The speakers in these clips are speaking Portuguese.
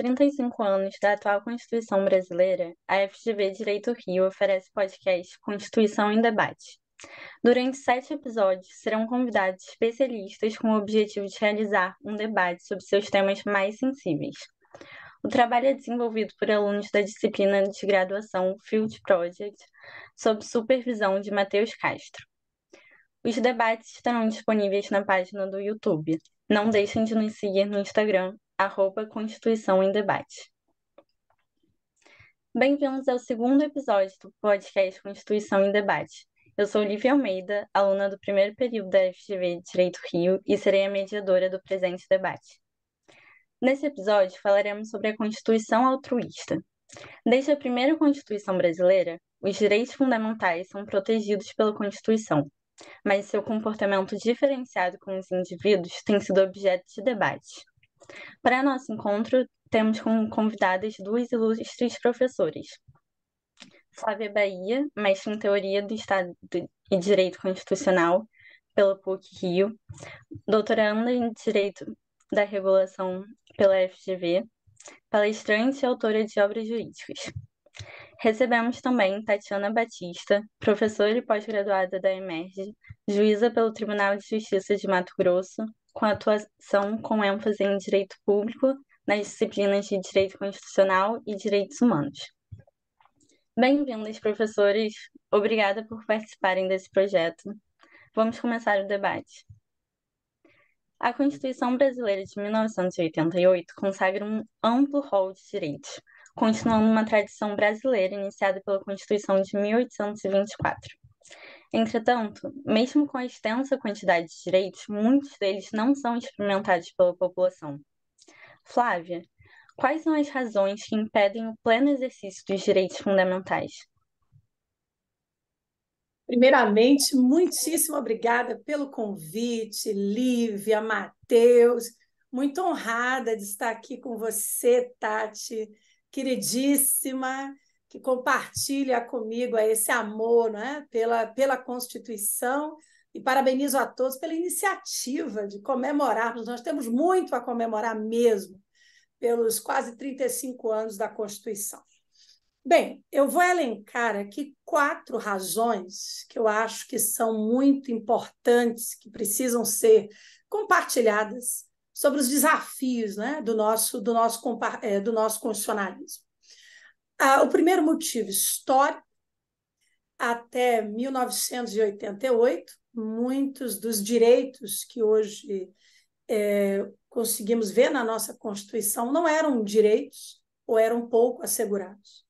35 anos da atual Constituição brasileira, a FGV Direito Rio oferece o podcast Constituição em Debate. Durante 7 episódios, serão convidados especialistas com o objetivo de realizar um debate sobre seus temas mais sensíveis. O trabalho é desenvolvido por alunos da disciplina de graduação Field Project, sob supervisão de Matheus Castro. Os debates estarão disponíveis na página do YouTube. Não deixem de nos seguir no Instagram, @Constituição em Debate. Bem-vindos ao segundo episódio do podcast Constituição em Debate. Eu sou Lívia Almeida, aluna do primeiro período da FGV Direito Rio e serei a mediadora do presente debate. Nesse episódio, falaremos sobre a Constituição altruísta. Desde a primeira Constituição brasileira, os direitos fundamentais são protegidos pela Constituição, mas seu comportamento diferenciado com os indivíduos tem sido objeto de debate. Para nosso encontro, temos como convidadas duas ilustres professoras. Flávia Bahia, mestre em Teoria do Estado e Direito Constitucional pela PUC-Rio, doutoranda em Direito da Regulação pela FGV, palestrante e autora de obras jurídicas. Recebemos também Tatiana Batista, professora e pós-graduada da EMERGE, juíza pelo Tribunal de Justiça de Mato Grosso, com atuação com ênfase em Direito Público nas disciplinas de Direito Constitucional e Direitos Humanos. Bem-vindas, professores. Obrigada por participarem desse projeto. Vamos começar o debate. A Constituição Brasileira de 1988 consagra um amplo rol de direitos, continuando uma tradição brasileira iniciada pela Constituição de 1824. Entretanto, mesmo com a extensa quantidade de direitos, muitos deles não são experimentados pela população. Flávia, quais são as razões que impedem o pleno exercício dos direitos fundamentais? Primeiramente, muitíssimo obrigada pelo convite, Lívia, Matheus. Muito honrada de estar aqui com você, Tati, queridíssima, que compartilha comigo esse amor, né, pela Constituição. E parabenizo a todos pela iniciativa de comemorarmos. Nós temos muito a comemorar mesmo, pelos quase 35 anos da Constituição. Bem, eu vou elencar aqui 4 razões que eu acho que são muito importantes, que precisam ser compartilhadas sobre os desafios, né, do nosso constitucionalismo. O primeiro motivo histórico, até 1988, muitos dos direitos que hoje conseguimos ver na nossa Constituição não eram direitos ou eram pouco assegurados.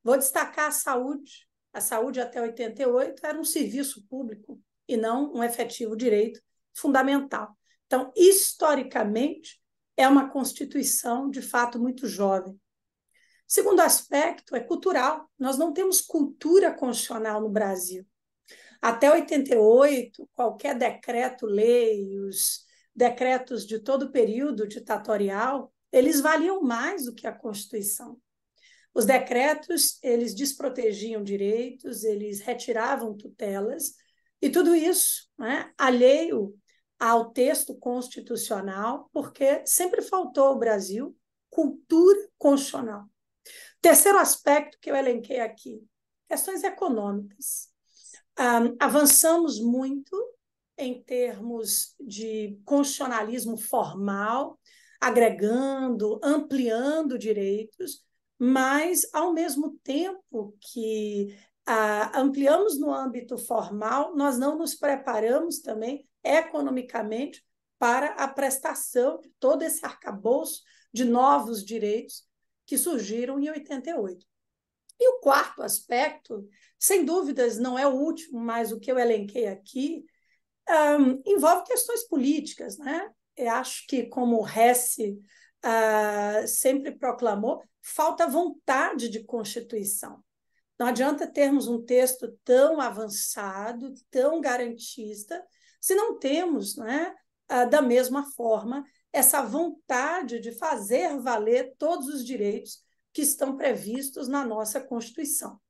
Vou destacar a saúde. A saúde até 88 era um serviço público e não um efetivo direito fundamental. Então, historicamente, é uma Constituição, de fato, muito jovem. Segundo aspecto é cultural. Nós não temos cultura constitucional no Brasil. Até 88, qualquer decreto-lei, os decretos de todo o período ditatorial, eles valiam mais do que a Constituição. Os decretos, eles desprotegiam direitos, eles retiravam tutelas, e tudo isso, né, alheio ao texto constitucional, porque sempre faltou ao Brasil cultura constitucional. Terceiro aspecto que eu elenquei aqui, questões econômicas. Avançamos muito em termos de constitucionalismo formal, agregando, ampliando direitos, mas, ao mesmo tempo que ampliamos no âmbito formal, nós não nos preparamos também economicamente para a prestação de todo esse arcabouço de novos direitos que surgiram em 88. E o quarto aspecto, sem dúvidas, não é o último, mas o que eu elenquei aqui, envolve questões políticas, né? Eu acho que, como o Hesse sempre proclamou, falta vontade de Constituição. Não adianta termos um texto tão avançado, tão garantista, se não temos, né, da mesma forma, essa vontade de fazer valer todos os direitos que estão previstos na nossa Constituição.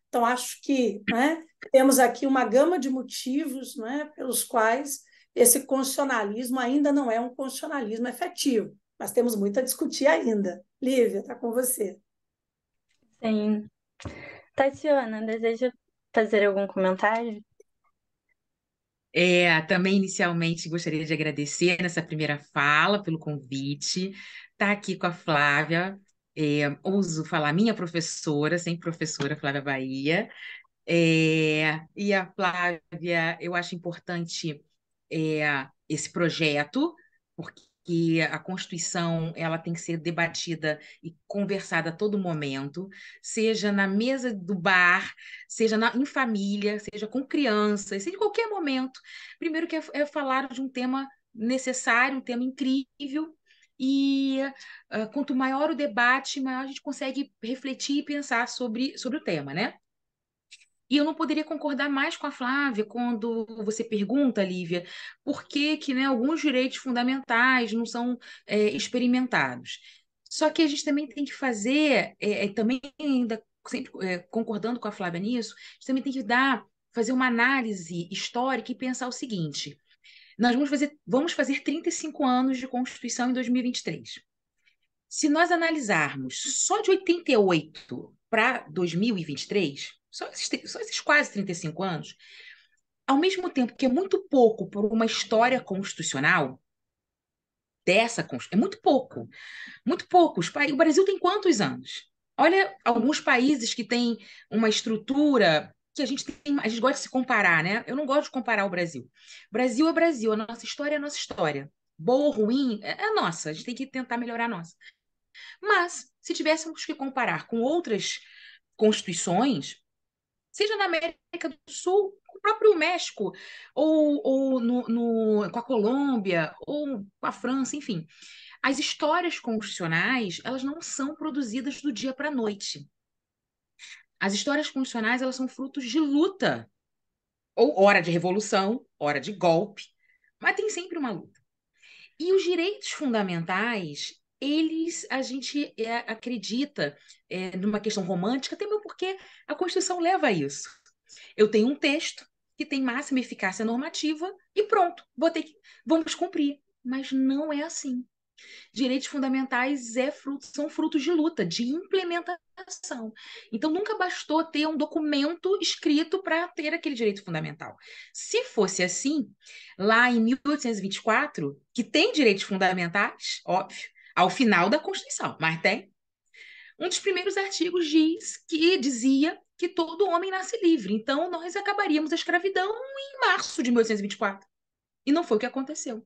Então, acho que, né, temos aqui uma gama de motivos, né, pelos quais esse constitucionalismo ainda não é um constitucionalismo efetivo. mas temos muito a discutir ainda. Lívia, está com você. Sim. Tatiana, deseja fazer algum comentário? Também inicialmente gostaria de agradecer nessa primeira fala pelo convite, estar aqui com a Flávia, ouso falar minha professora, sempre professora Flávia Bahia, e a Flávia, eu acho importante esse projeto, porque a Constituição ela tem que ser debatida e conversada a todo momento, seja na mesa do bar, seja em família, seja com crianças, seja em qualquer momento. Primeiro que é falar de um tema necessário, um tema incrível, e quanto maior o debate, maior a gente consegue refletir e pensar sobre o tema, né? E eu não poderia concordar mais com a Flávia quando você pergunta, Lívia, por que que, né, alguns direitos fundamentais não são experimentados. Só que a gente também tem que fazer, também ainda sempre concordando com a Flávia nisso, a gente também tem que fazer uma análise histórica e pensar o seguinte: nós vamos fazer 35 anos de Constituição em 2023. Se nós analisarmos só de 88 para 2023, só esses quase 35 anos, ao mesmo tempo que é muito pouco por uma história constitucional é muito pouco, muito pouco. O Brasil tem quantos anos? Olha alguns países que têm uma estrutura que a gente gosta de se comparar, né? Eu não gosto de comparar o Brasil. Brasil é Brasil, a nossa história é a nossa história. Boa ou ruim, é a nossa, a gente tem que tentar melhorar a nossa. Mas, se tivéssemos que comparar com outras constituições, seja na América do Sul, com o próprio México, ou com a Colômbia, ou com a França, enfim, as histórias constitucionais, elas não são produzidas do dia para a noite. As histórias constitucionais, elas são frutos de luta, ou hora de revolução, hora de golpe, mas tem sempre uma luta. E os direitos fundamentais, a gente acredita numa questão romântica, até mesmo porque a Constituição leva a isso. Eu tenho um texto que tem máxima eficácia normativa e pronto, vamos cumprir. Mas não é assim. Direitos fundamentais são frutos de luta, de implementação. Então, nunca bastou ter um documento escrito para ter aquele direito fundamental. Se fosse assim, lá em 1824, que tem direitos fundamentais, óbvio, ao final da Constituição, mas tem, um dos primeiros artigos dizia que todo homem nasce livre. Então, nós acabaríamos a escravidão em março de 1824. E não foi o que aconteceu.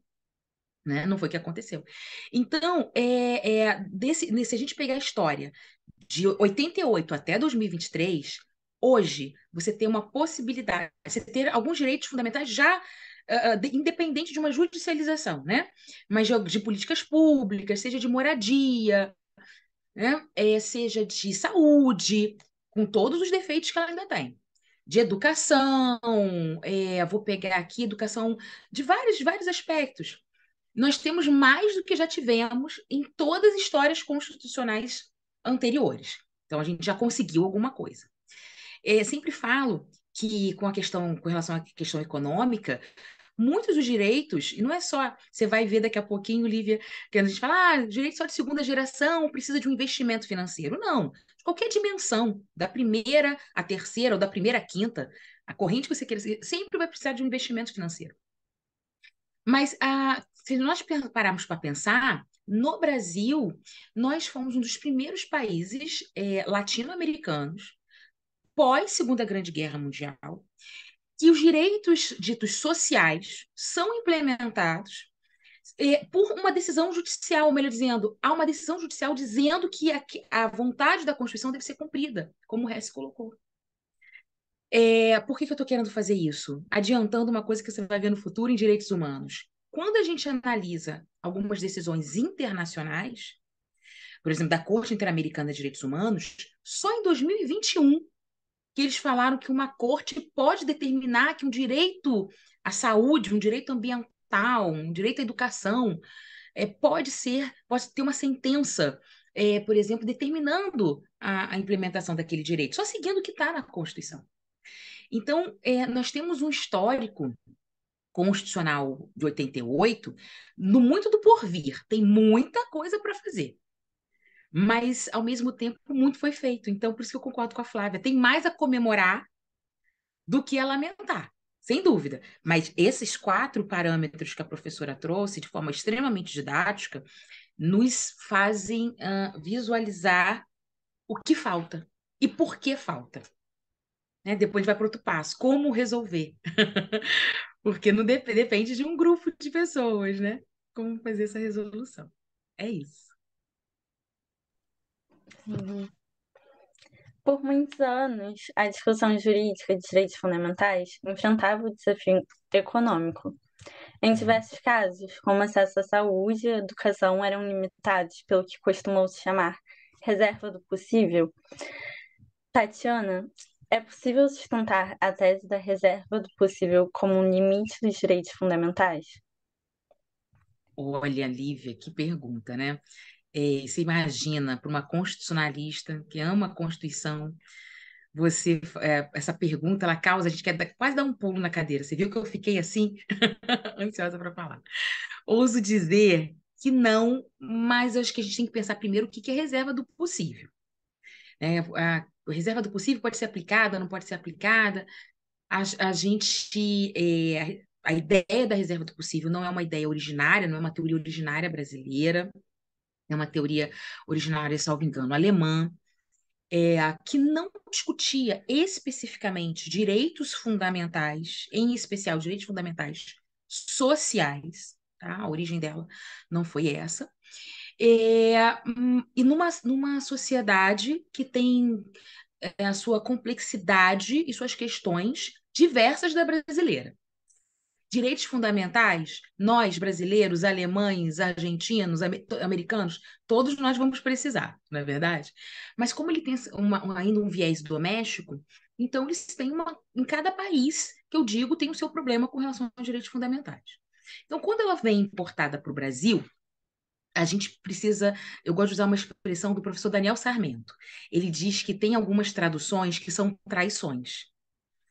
Né? Não foi o que aconteceu. Então, se a gente pegar a história de 88 até 2023, hoje você tem uma possibilidade, você ter alguns direitos fundamentais já independente de uma judicialização, né? Mas de políticas públicas, seja de moradia, né? Seja de saúde, com todos os defeitos que ela ainda tem. De educação, vou pegar aqui educação de vários aspectos. Nós temos mais do que já tivemos em todas as histórias constitucionais anteriores. Então, a gente já conseguiu alguma coisa. Sempre falo que, com relação à questão econômica, muitos dos direitos, e não é só, você vai ver daqui a pouquinho, Lívia, que a gente fala, direito só de segunda geração precisa de um investimento financeiro. Não, de qualquer dimensão, da primeira à terceira ou da primeira à quinta, a corrente que você queira seguir, sempre vai precisar de um investimento financeiro. Mas se nós pararmos para pensar, no Brasil, nós fomos um dos primeiros países latino-americanos, pós-Segunda Grande Guerra Mundial, que os direitos ditos sociais são implementados por uma decisão judicial, ou melhor dizendo, há uma decisão judicial dizendo que a vontade da Constituição deve ser cumprida, como o Hess colocou. Por que eu estou querendo fazer isso? Adiantando uma coisa que você vai ver no futuro em direitos humanos. Quando a gente analisa algumas decisões internacionais, por exemplo, da Corte Interamericana de Direitos Humanos, só em 2021 que eles falaram que uma corte pode determinar que um direito à saúde, um direito ambiental, um direito à educação, pode ter uma sentença, por exemplo, determinando a implementação daquele direito, só seguindo o que está na Constituição. Então, nós temos um histórico Constitucional de 88, no muito do porvir, tem muita coisa para fazer. Mas, ao mesmo tempo, muito foi feito. Então, por isso que eu concordo com a Flávia. Tem mais a comemorar do que a lamentar, sem dúvida. Mas esses 4 parâmetros que a professora trouxe, de forma extremamente didática, nos fazem visualizar o que falta e por que falta. Né? Depois a gente vai para outro passo. Como resolver? Porque não depende de um grupo de pessoas, né? Como fazer essa resolução. É isso. Uhum. Por muitos anos, a discussão jurídica de direitos fundamentais enfrentava o desafio econômico. Em diversos casos, como acesso à saúde e à educação eram limitados pelo que costumou se chamar reserva do possível. Tatiana, é possível sustentar a tese da reserva do possível como um limite dos direitos fundamentais? Olha, Lívia, que pergunta, né? Você imagina, para uma constitucionalista que ama a Constituição, essa pergunta, ela causa, a gente quer quase dar um pulo na cadeira. Você viu que eu fiquei assim, ansiosa para falar. Ouso dizer que não, mas acho que a gente tem que pensar primeiro o que é reserva do possível. A reserva do possível pode ser aplicada, não pode ser aplicada. A gente, a ideia da reserva do possível não é uma ideia originária, não é uma teoria originária brasileira, é uma teoria originária, salvo engano, alemã, que não discutia especificamente direitos fundamentais, em especial direitos fundamentais sociais, tá? A origem dela não foi essa. E numa sociedade que tem a sua complexidade e suas questões diversas da brasileira. Direitos fundamentais, nós, brasileiros, alemães, argentinos, americanos, todos nós vamos precisar, não é verdade? Mas como ele tem ainda um viés doméstico, então eles têm em cada país, que eu digo, tem o seu problema com relação aos direitos fundamentais. Então, quando ela vem importada para o Brasil, a gente precisa. Eu gosto de usar uma expressão do professor Daniel Sarmento. Ele diz que tem algumas traduções que são traições.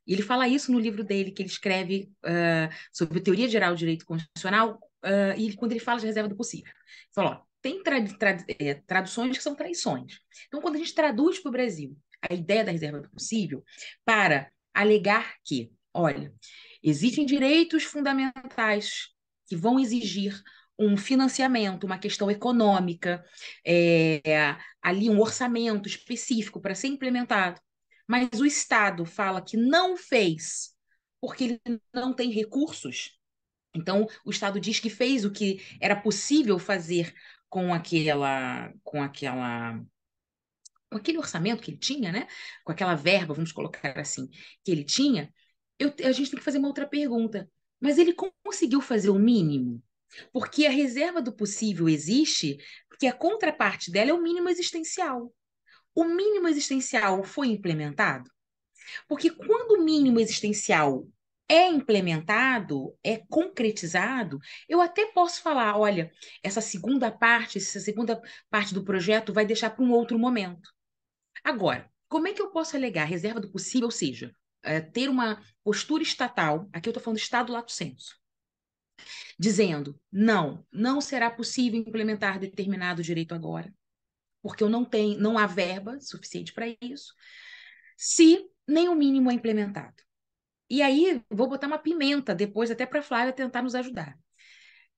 E ele fala isso no livro dele, que ele escreve sobre teoria geral do direito constitucional, e quando ele fala de reserva do possível. Ele fala, ó, tem traduções que são traições. Então, quando a gente traduz para o Brasil a ideia da reserva do possível, para alegar que, olha, existem direitos fundamentais que vão exigir um financiamento, uma questão econômica, ali um orçamento específico para ser implementado, mas o Estado fala que não fez porque ele não tem recursos. Então, o Estado diz que fez o que era possível fazer com aquele orçamento que ele tinha, né? Com aquela verba, vamos colocar assim, que ele tinha. A gente tem que fazer uma outra pergunta. Mas ele conseguiu fazer o mínimo? Porque a reserva do possível existe, porque a contraparte dela é o mínimo existencial. O mínimo existencial foi implementado? Porque quando o mínimo existencial é implementado, é concretizado, eu até posso falar, olha, essa segunda parte do projeto vai deixar para um outro momento. Agora, como é que eu posso alegar reserva do possível, ou seja, ter uma postura estatal, aqui eu estou falando Estado lato sensu, dizendo, não será possível implementar determinado direito agora, porque não há verba suficiente para isso, se nem o mínimo é implementado. E aí, vou botar uma pimenta depois, até para a Flávia tentar nos ajudar.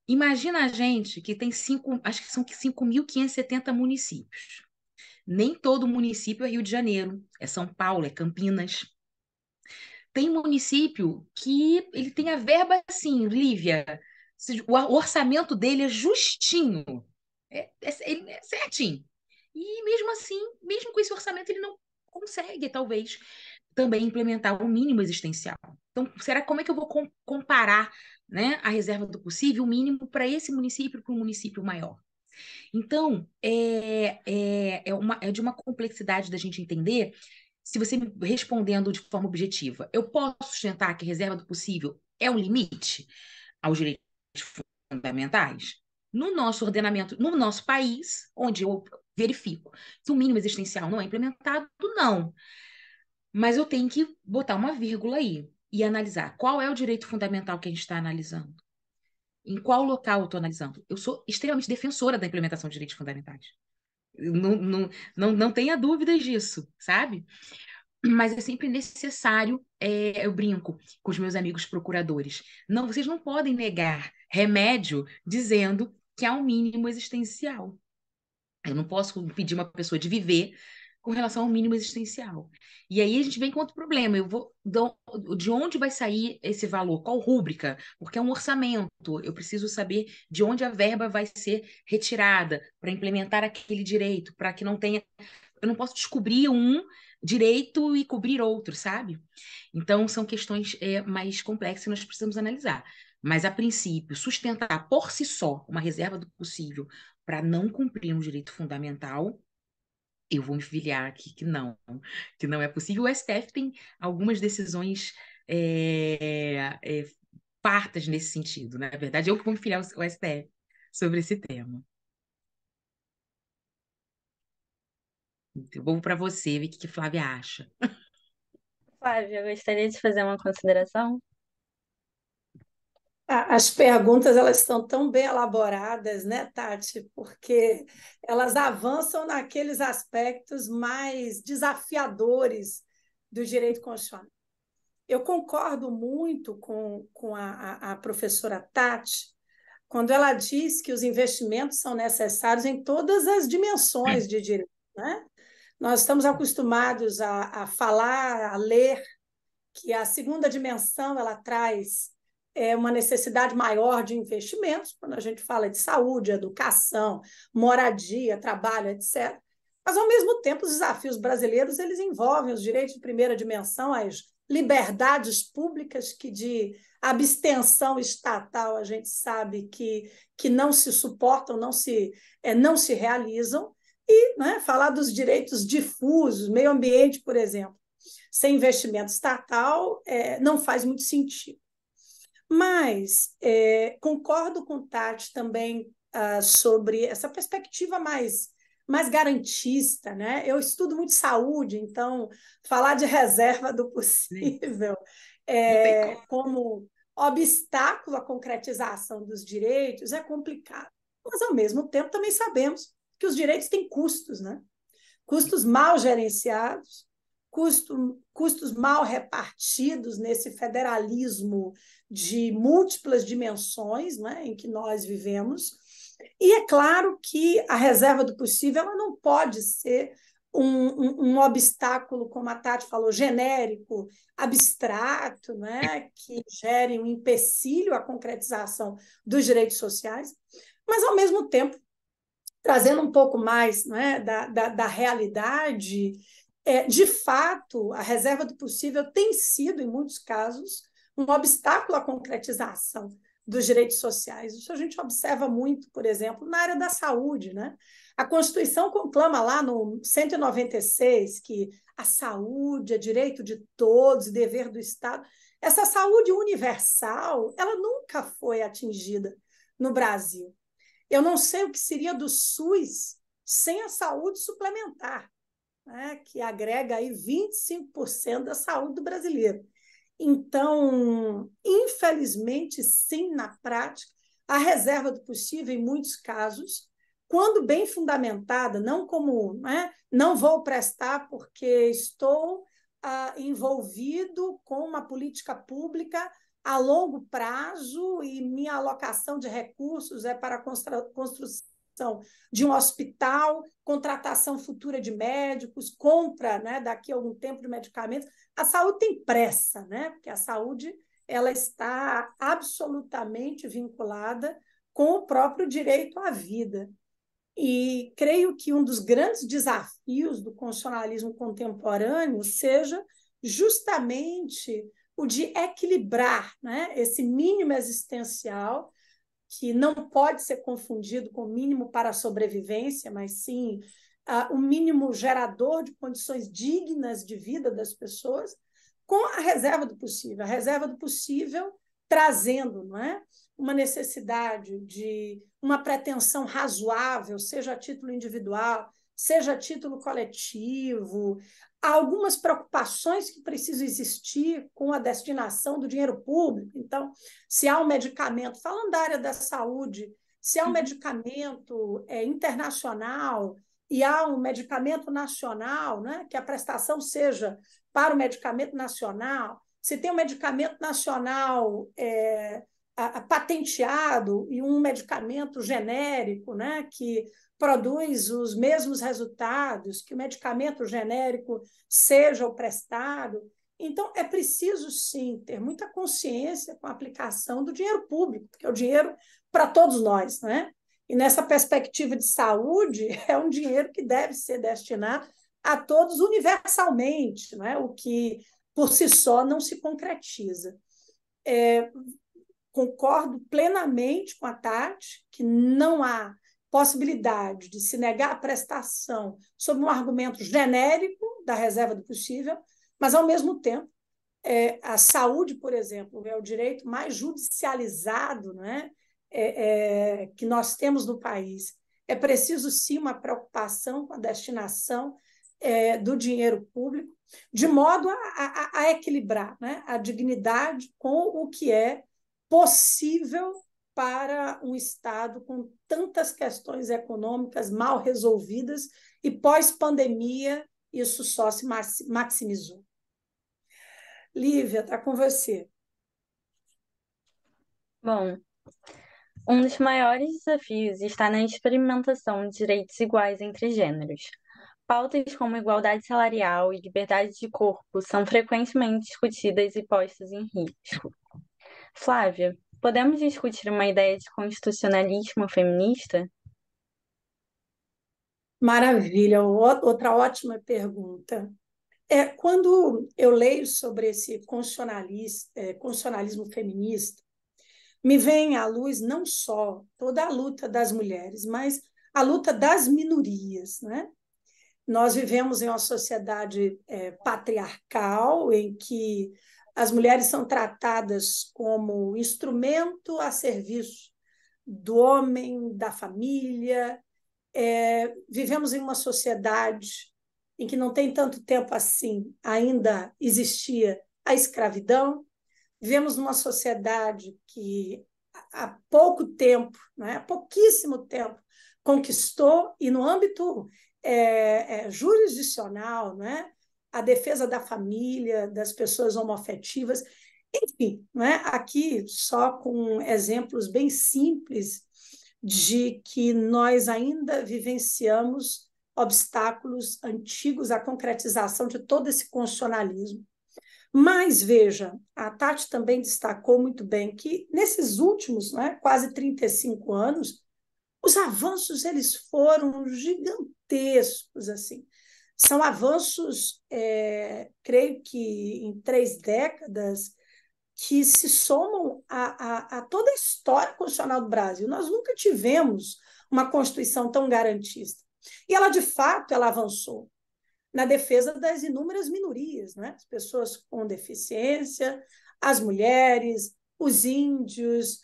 Imagina a gente que tem acho que são 5.570 municípios. Nem todo município é Rio de Janeiro, é São Paulo, é Campinas. Tem município que ele tem a verba assim, Lívia, o orçamento dele é justinho, ele é certinho. E mesmo assim, mesmo com esse orçamento, ele não consegue, talvez, também implementar o mínimo existencial. Então, como é que eu vou comparar, né, a reserva do possível, o mínimo para esse município, para um município maior? Então, é de uma complexidade da gente entender. Se você me respondendo de forma objetiva, eu posso sustentar que a reserva do possível é um limite aos direitos fundamentais? No nosso ordenamento, no nosso país, onde eu verifico que o mínimo existencial não é implementado, não. Mas eu tenho que botar uma vírgula aí. e analisar qual é o direito fundamental que a gente está analisando. Em qual local eu estou analisando? Eu sou extremamente defensora da implementação de direitos fundamentais. Não tenha dúvidas disso, sabe? Mas é sempre necessário, eu brinco com os meus amigos procuradores. Não, vocês não podem negar remédio dizendo que há um mínimo existencial. Eu não posso impedir uma pessoa de viver com relação ao mínimo existencial. E aí a gente vem com outro problema. De onde vai sair esse valor? Qual rúbrica? Porque é um orçamento. Eu preciso saber de onde a verba vai ser retirada para implementar aquele direito, para que não tenha. Eu não posso descobrir um direito e cobrir outro, sabe? Então, são questões mais complexas que nós precisamos analisar. Mas, a princípio, sustentar por si só uma reserva do possível para não cumprir um direito fundamental, eu vou me filiar aqui que não é possível. O STF tem algumas decisões fartas nesse sentido. Na verdade, eu que vou me filiar ao STF sobre esse tema. Então, vou para você, ver o que a Flávia acha. Flávia, eu gostaria de fazer uma consideração. As perguntas elas estão tão bem elaboradas, né, Tati? Porque elas avançam naqueles aspectos mais desafiadores do direito constitucional. Eu concordo muito com a professora Tati quando ela diz que os investimentos são necessários em todas as dimensões de direito, né? Nós estamos acostumados a falar, a ler, que a segunda dimensão ela traz uma necessidade maior de investimentos, quando a gente fala de saúde, educação, moradia, trabalho, etc. Mas, ao mesmo tempo, os desafios brasileiros eles envolvem os direitos de primeira dimensão, as liberdades públicas, que de abstenção estatal a gente sabe que não se suportam, não se realizam, e, né, falar dos direitos difusos, meio ambiente, por exemplo, sem investimento estatal não faz muito sentido. Mas concordo com o Tati também sobre essa perspectiva mais garantista, né? Eu estudo muito saúde, então falar de reserva do possível como obstáculo à concretização dos direitos é complicado. Mas, ao mesmo tempo, também sabemos que os direitos têm custos, né? Custos mal gerenciados, custos mal repartidos nesse federalismo de múltiplas dimensões, né, em que nós vivemos. E é claro que a reserva do possível ela não pode ser um obstáculo, como a Tati falou, genérico, abstrato, né, que gere um empecilho à concretização dos direitos sociais, mas, ao mesmo tempo, trazendo um pouco mais, né, da realidade, de fato, a reserva do possível tem sido, em muitos casos, um obstáculo à concretização dos direitos sociais. Isso a gente observa muito, por exemplo, na área da saúde, né? A Constituição conclama lá no 196 que a saúde é direito de todos e dever do Estado. Essa saúde universal, ela nunca foi atingida no Brasil. Eu não sei o que seria do SUS sem a saúde suplementar, né, que agrega aí 25% da saúde do brasileiro. Então, infelizmente, sim, na prática, a reserva do possível, em muitos casos, quando bem fundamentada, não como, né, não vou prestar porque estou envolvido com uma política pública a longo prazo e minha alocação de recursos é para a construção de um hospital, contratação futura de médicos, compra, né, daqui a algum tempo de medicamentos. A saúde tem pressa, né, porque a saúde ela está absolutamente vinculada com o próprio direito à vida. E creio que um dos grandes desafios do constitucionalismo contemporâneo seja justamente o de equilibrar, né, esse mínimo existencial, que não pode ser confundido com o mínimo para a sobrevivência, mas sim o mínimo gerador de condições dignas de vida das pessoas, com a reserva do possível. A reserva do possível trazendo, não é, uma necessidade de uma pretensão razoável, seja a título individual, seja a título coletivo, Há algumas preocupações que precisam existir com a destinação do dinheiro público. Então, se há um medicamento, falando da área da saúde, se há um medicamento internacional e há um medicamento nacional, né, que a prestação seja para o medicamento nacional, se tem um medicamento nacional patenteado e um medicamento genérico, né, que produz os mesmos resultados, que o medicamento genérico seja o prestado. Então, é preciso, sim, ter muita consciência com a aplicação do dinheiro público, porque é o dinheiro para todos nós, né? E nessa perspectiva de saúde, é um dinheiro que deve ser destinado a todos universalmente, né? O que, por si só, não se concretiza. Concordo plenamente com a Tati, que não há possibilidade de se negar a prestação sob um argumento genérico da reserva do possível, mas, ao mesmo tempo, a saúde, por exemplo, é o direito mais judicializado, né, que nós temos no país. É preciso, sim, uma preocupação com a destinação do dinheiro público, de modo a equilibrar, né, a dignidade com o que é possível para um Estado com tantas questões econômicas mal resolvidas e pós-pandemia isso só se maximizou. Lívia, está com você. Bom, um dos maiores desafios está na experimentação de direitos iguais entre gêneros. Pautas como igualdade salarial e liberdade de corpo são frequentemente discutidas e postas em risco. Flávia, podemos discutir uma ideia de constitucionalismo feminista? Maravilha, outra ótima pergunta. Quando eu leio sobre esse constitucionalismo feminista, me vem à luz não só toda a luta das mulheres, mas a luta das minorias, né? Nós vivemos em uma sociedade patriarcal, em que as mulheres são tratadas como instrumento a serviço do homem, da família. Vivemos em uma sociedade em que não tem tanto tempo assim, ainda existia a escravidão. Vivemos numa sociedade que há pouco tempo, né, há pouquíssimo tempo, conquistou, e no âmbito jurisdicional, né, a defesa da família, das pessoas homoafetivas, enfim, né, aqui só com exemplos bem simples de que nós ainda vivenciamos obstáculos antigos à concretização de todo esse constitucionalismo. Mas, veja, a Tati também destacou muito bem que nesses últimos, né, quase 35 anos, os avanços eles foram gigantescos, assim. São avanços, creio que em 3 décadas, que se somam a toda a história constitucional do Brasil. Nós nunca tivemos uma Constituição tão garantista. E ela, de fato, ela avançou na defesa das inúmeras minorias, né? As pessoas com deficiência, as mulheres, os índios,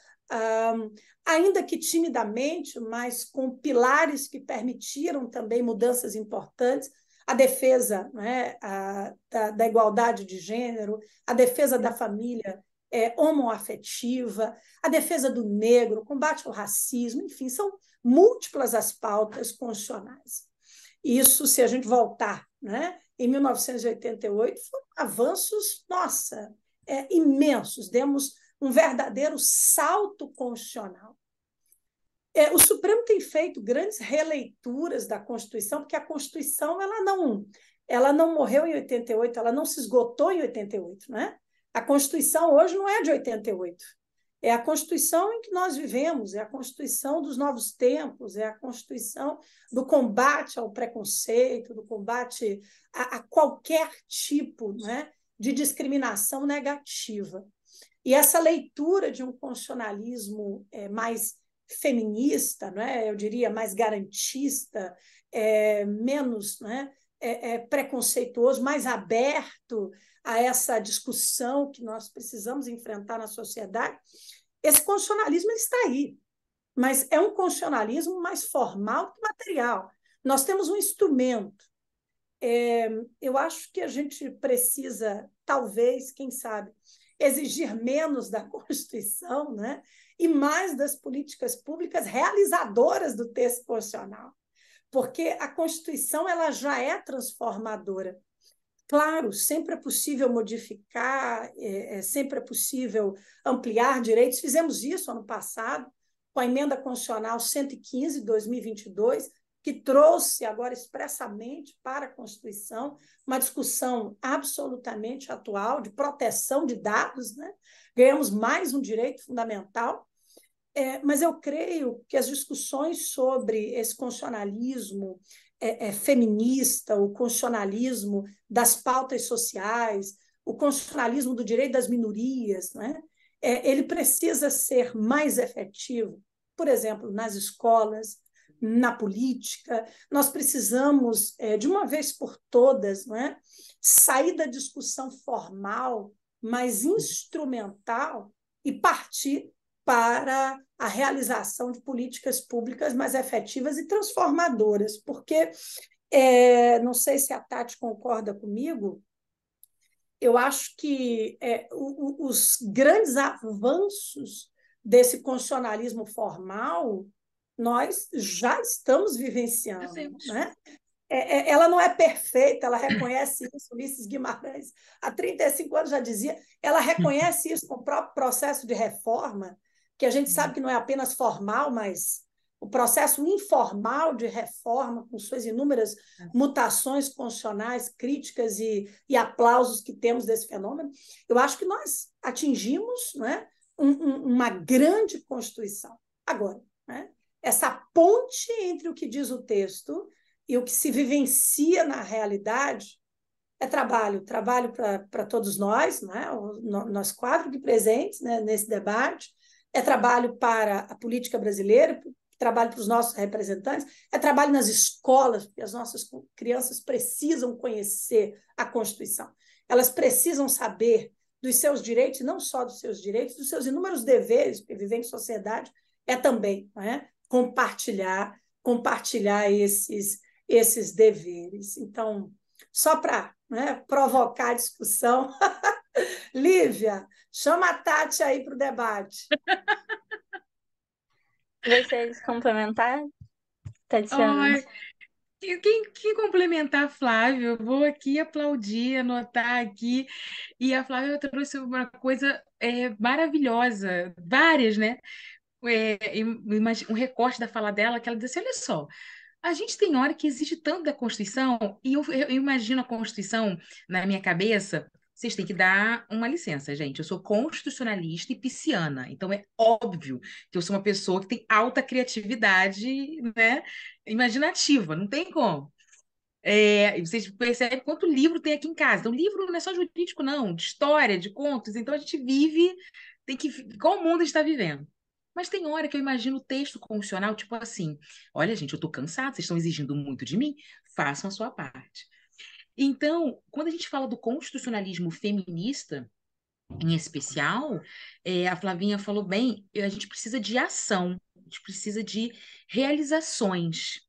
ainda que timidamente, mas com pilares que permitiram também mudanças importantes, a defesa, né, da igualdade de gênero, a defesa da família homoafetiva, a defesa do negro, o combate ao racismo, enfim, são múltiplas as pautas constitucionais. Isso, se a gente voltar, né, em 1988, foram avanços, nossa, imensos, demos um verdadeiro salto constitucional. O Supremo tem feito grandes releituras da Constituição, porque a Constituição ela não morreu em 88, ela não se esgotou em 88, né? A Constituição hoje não é de 88. É a Constituição em que nós vivemos, é a Constituição dos novos tempos, é a Constituição do combate ao preconceito, do combate a qualquer tipo, né, de discriminação negativa. E essa leitura de um constitucionalismo mais feminista, né, eu diria mais garantista, menos, né, preconceituoso, mais aberto a essa discussão que nós precisamos enfrentar na sociedade, esse constitucionalismo ele está aí, mas é um constitucionalismo mais formal que material. Nós temos um instrumento, Eu acho que a gente precisa, talvez, quem sabe, exigir menos da Constituição, né? E mais das políticas públicas realizadoras do texto constitucional, porque a Constituição ela já é transformadora. Claro, sempre é possível modificar, sempre é possível ampliar direitos. Fizemos isso ano passado, com a Emenda Constitucional 115 de 2022, que trouxe agora expressamente para a Constituição uma discussão absolutamente atual de proteção de dados, né? Ganhamos mais um direito fundamental. Mas eu creio que as discussões sobre esse constitucionalismo feminista, o constitucionalismo das pautas sociais, o constitucionalismo do direito das minorias, né? Ele precisa ser mais efetivo, por exemplo, nas escolas, na política. Nós precisamos, de uma vez por todas, né, sair da discussão formal, mais instrumental, e partir para a realização de políticas públicas mais efetivas e transformadoras, porque, não sei se a Tati concorda comigo, eu acho que os grandes avanços desse constitucionalismo formal nós já estamos vivenciando, né? Ela não é perfeita, ela reconhece isso, Ulisses Guimarães, há 35 anos já dizia, ela reconhece isso com o próprio processo de reforma, que a gente sabe que não é apenas formal, mas o processo informal de reforma, com suas inúmeras mutações constitucionais, críticas e aplausos que temos desse fenômeno. Eu acho que nós atingimos, né, uma grande Constituição. Agora, né, essa ponte entre o que diz o texto e o que se vivencia na realidade trabalho para todos nós, né? Nós quatro aqui presentes, né, nesse debate, trabalho para a política brasileira, trabalho para os nossos representantes, trabalho nas escolas, porque as nossas crianças precisam conhecer a Constituição, elas precisam saber dos seus direitos, não só dos seus direitos, dos seus inúmeros deveres, porque viver em sociedade também, né, compartilhar esses deveres. Então, só para, né, provocar a discussão, Lívia, chama a Tati aí para o debate. Gostaria de complementar, Tatiana? Ai, quem complementar a Flávia, eu vou aqui aplaudir, anotar aqui. E a Flávia trouxe uma coisa maravilhosa, várias, né? Um recorte da fala dela, que ela disse: olha só, a gente tem hora que existe tanto da Constituição, e eu imagino a Constituição na minha cabeça. Vocês têm que dar uma licença, gente. Eu sou constitucionalista e pisciana, então é óbvio que eu sou uma pessoa que tem alta criatividade, né, imaginativa, não tem como. E vocês percebem quanto livro tem aqui em casa. Então, livro não é só jurídico, não, de história, de contos. Então, a gente vive, qual mundo a gente está vivendo? Mas tem hora que eu imagino o texto constitucional, tipo assim: olha, gente, eu estou cansado, vocês estão exigindo muito de mim, façam a sua parte. Então, quando a gente fala do constitucionalismo feminista, em especial, a Flavinha falou bem, a gente precisa de ação, a gente precisa de realizações,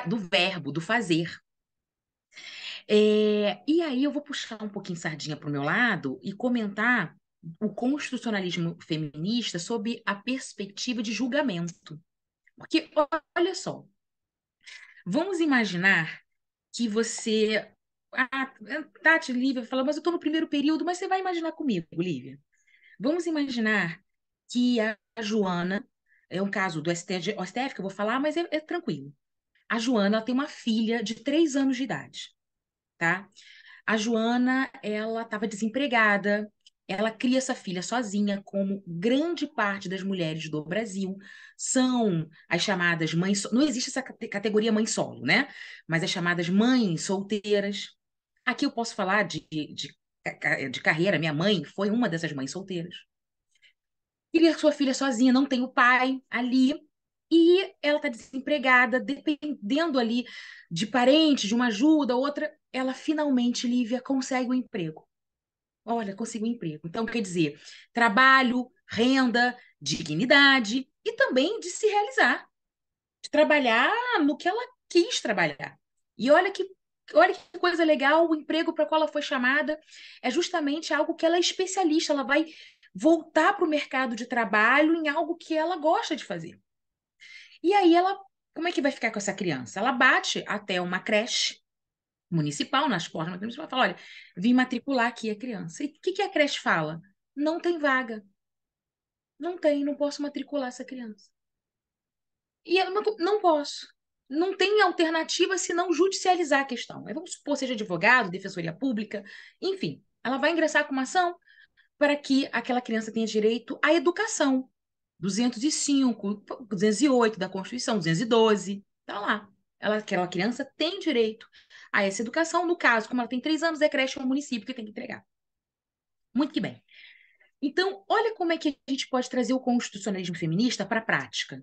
do verbo, do fazer. E aí eu vou puxar um pouquinho sardinha para o meu lado e comentar o constitucionalismo feminista sob a perspectiva de julgamento. Porque, olha só, vamos imaginar que você. Tati, Lívia, fala, mas eu estou no primeiro período, mas você vai imaginar comigo, Lívia. Vamos imaginar que a Joana, é um caso do STF que eu vou falar, mas é tranquilo. A Joana ela tem uma filha de 3 anos de idade, tá? A Joana, ela estava desempregada, ela cria essa filha sozinha, como grande parte das mulheres do Brasil são as chamadas mães. Não existe essa categoria mãe solo, né? Mas as chamadas mães solteiras. Aqui eu posso falar de carreira. Minha mãe foi uma dessas mães solteiras. Cria sua filha sozinha, não tem o pai ali. E ela está desempregada, dependendo ali de parentes, de uma ajuda, outra. Ela finalmente, Lívia, consegue um emprego. Olha, consigo um emprego. Então, quer dizer, trabalho, renda, dignidade e também de se realizar, de trabalhar no que ela quis trabalhar. E olha que olha que coisa legal, o emprego para o qual ela foi chamada é justamente algo que ela é especialista, ela vai voltar para o mercado de trabalho em algo que ela gosta de fazer. E aí como é que vai ficar com essa criança? Ela bate até uma creche municipal, nas portas, mas municipal, fala, olha, vim matricular aqui a criança. E o que a creche fala? Não tem vaga. Não tem, não posso matricular essa criança. E ela não posso. Não tem alternativa senão judicializar a questão. Aí vamos supor, seja advogado, defensoria pública, enfim. Ela vai ingressar com uma ação para que aquela criança tenha direito à educação. 205, 208 da Constituição, 212, tá lá. Aquela criança tem direito a essa educação. No caso, como ela tem 3 anos, é creche ou município que tem que entregar. Muito que bem. Então, olha como é que a gente pode trazer o constitucionalismo feminista para a prática.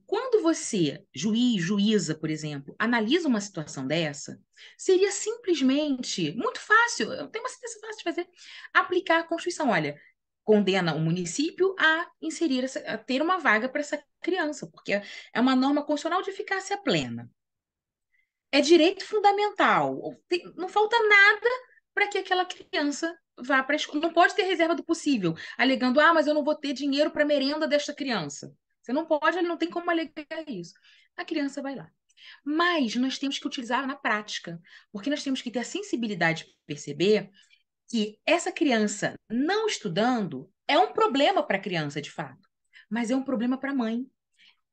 Quando você, juiz, juíza, por exemplo, analisa uma situação dessa, seria simplesmente muito fácil, eu tenho uma sentença fácil de fazer, aplicar a Constituição. Olha, condena o município a inserir, a ter uma vaga para essa criança, porque é uma norma constitucional de eficácia plena. É direito fundamental. Não falta nada para que aquela criança vá para a escola. Não pode ter reserva do possível, alegando, mas eu não vou ter dinheiro para a merenda desta criança. Você não pode, não tem como alegar isso. A criança vai lá. Mas nós temos que utilizar na prática, porque nós temos que ter a sensibilidade de perceber que essa criança não estudando é um problema para a criança, de fato, mas é um problema para a mãe.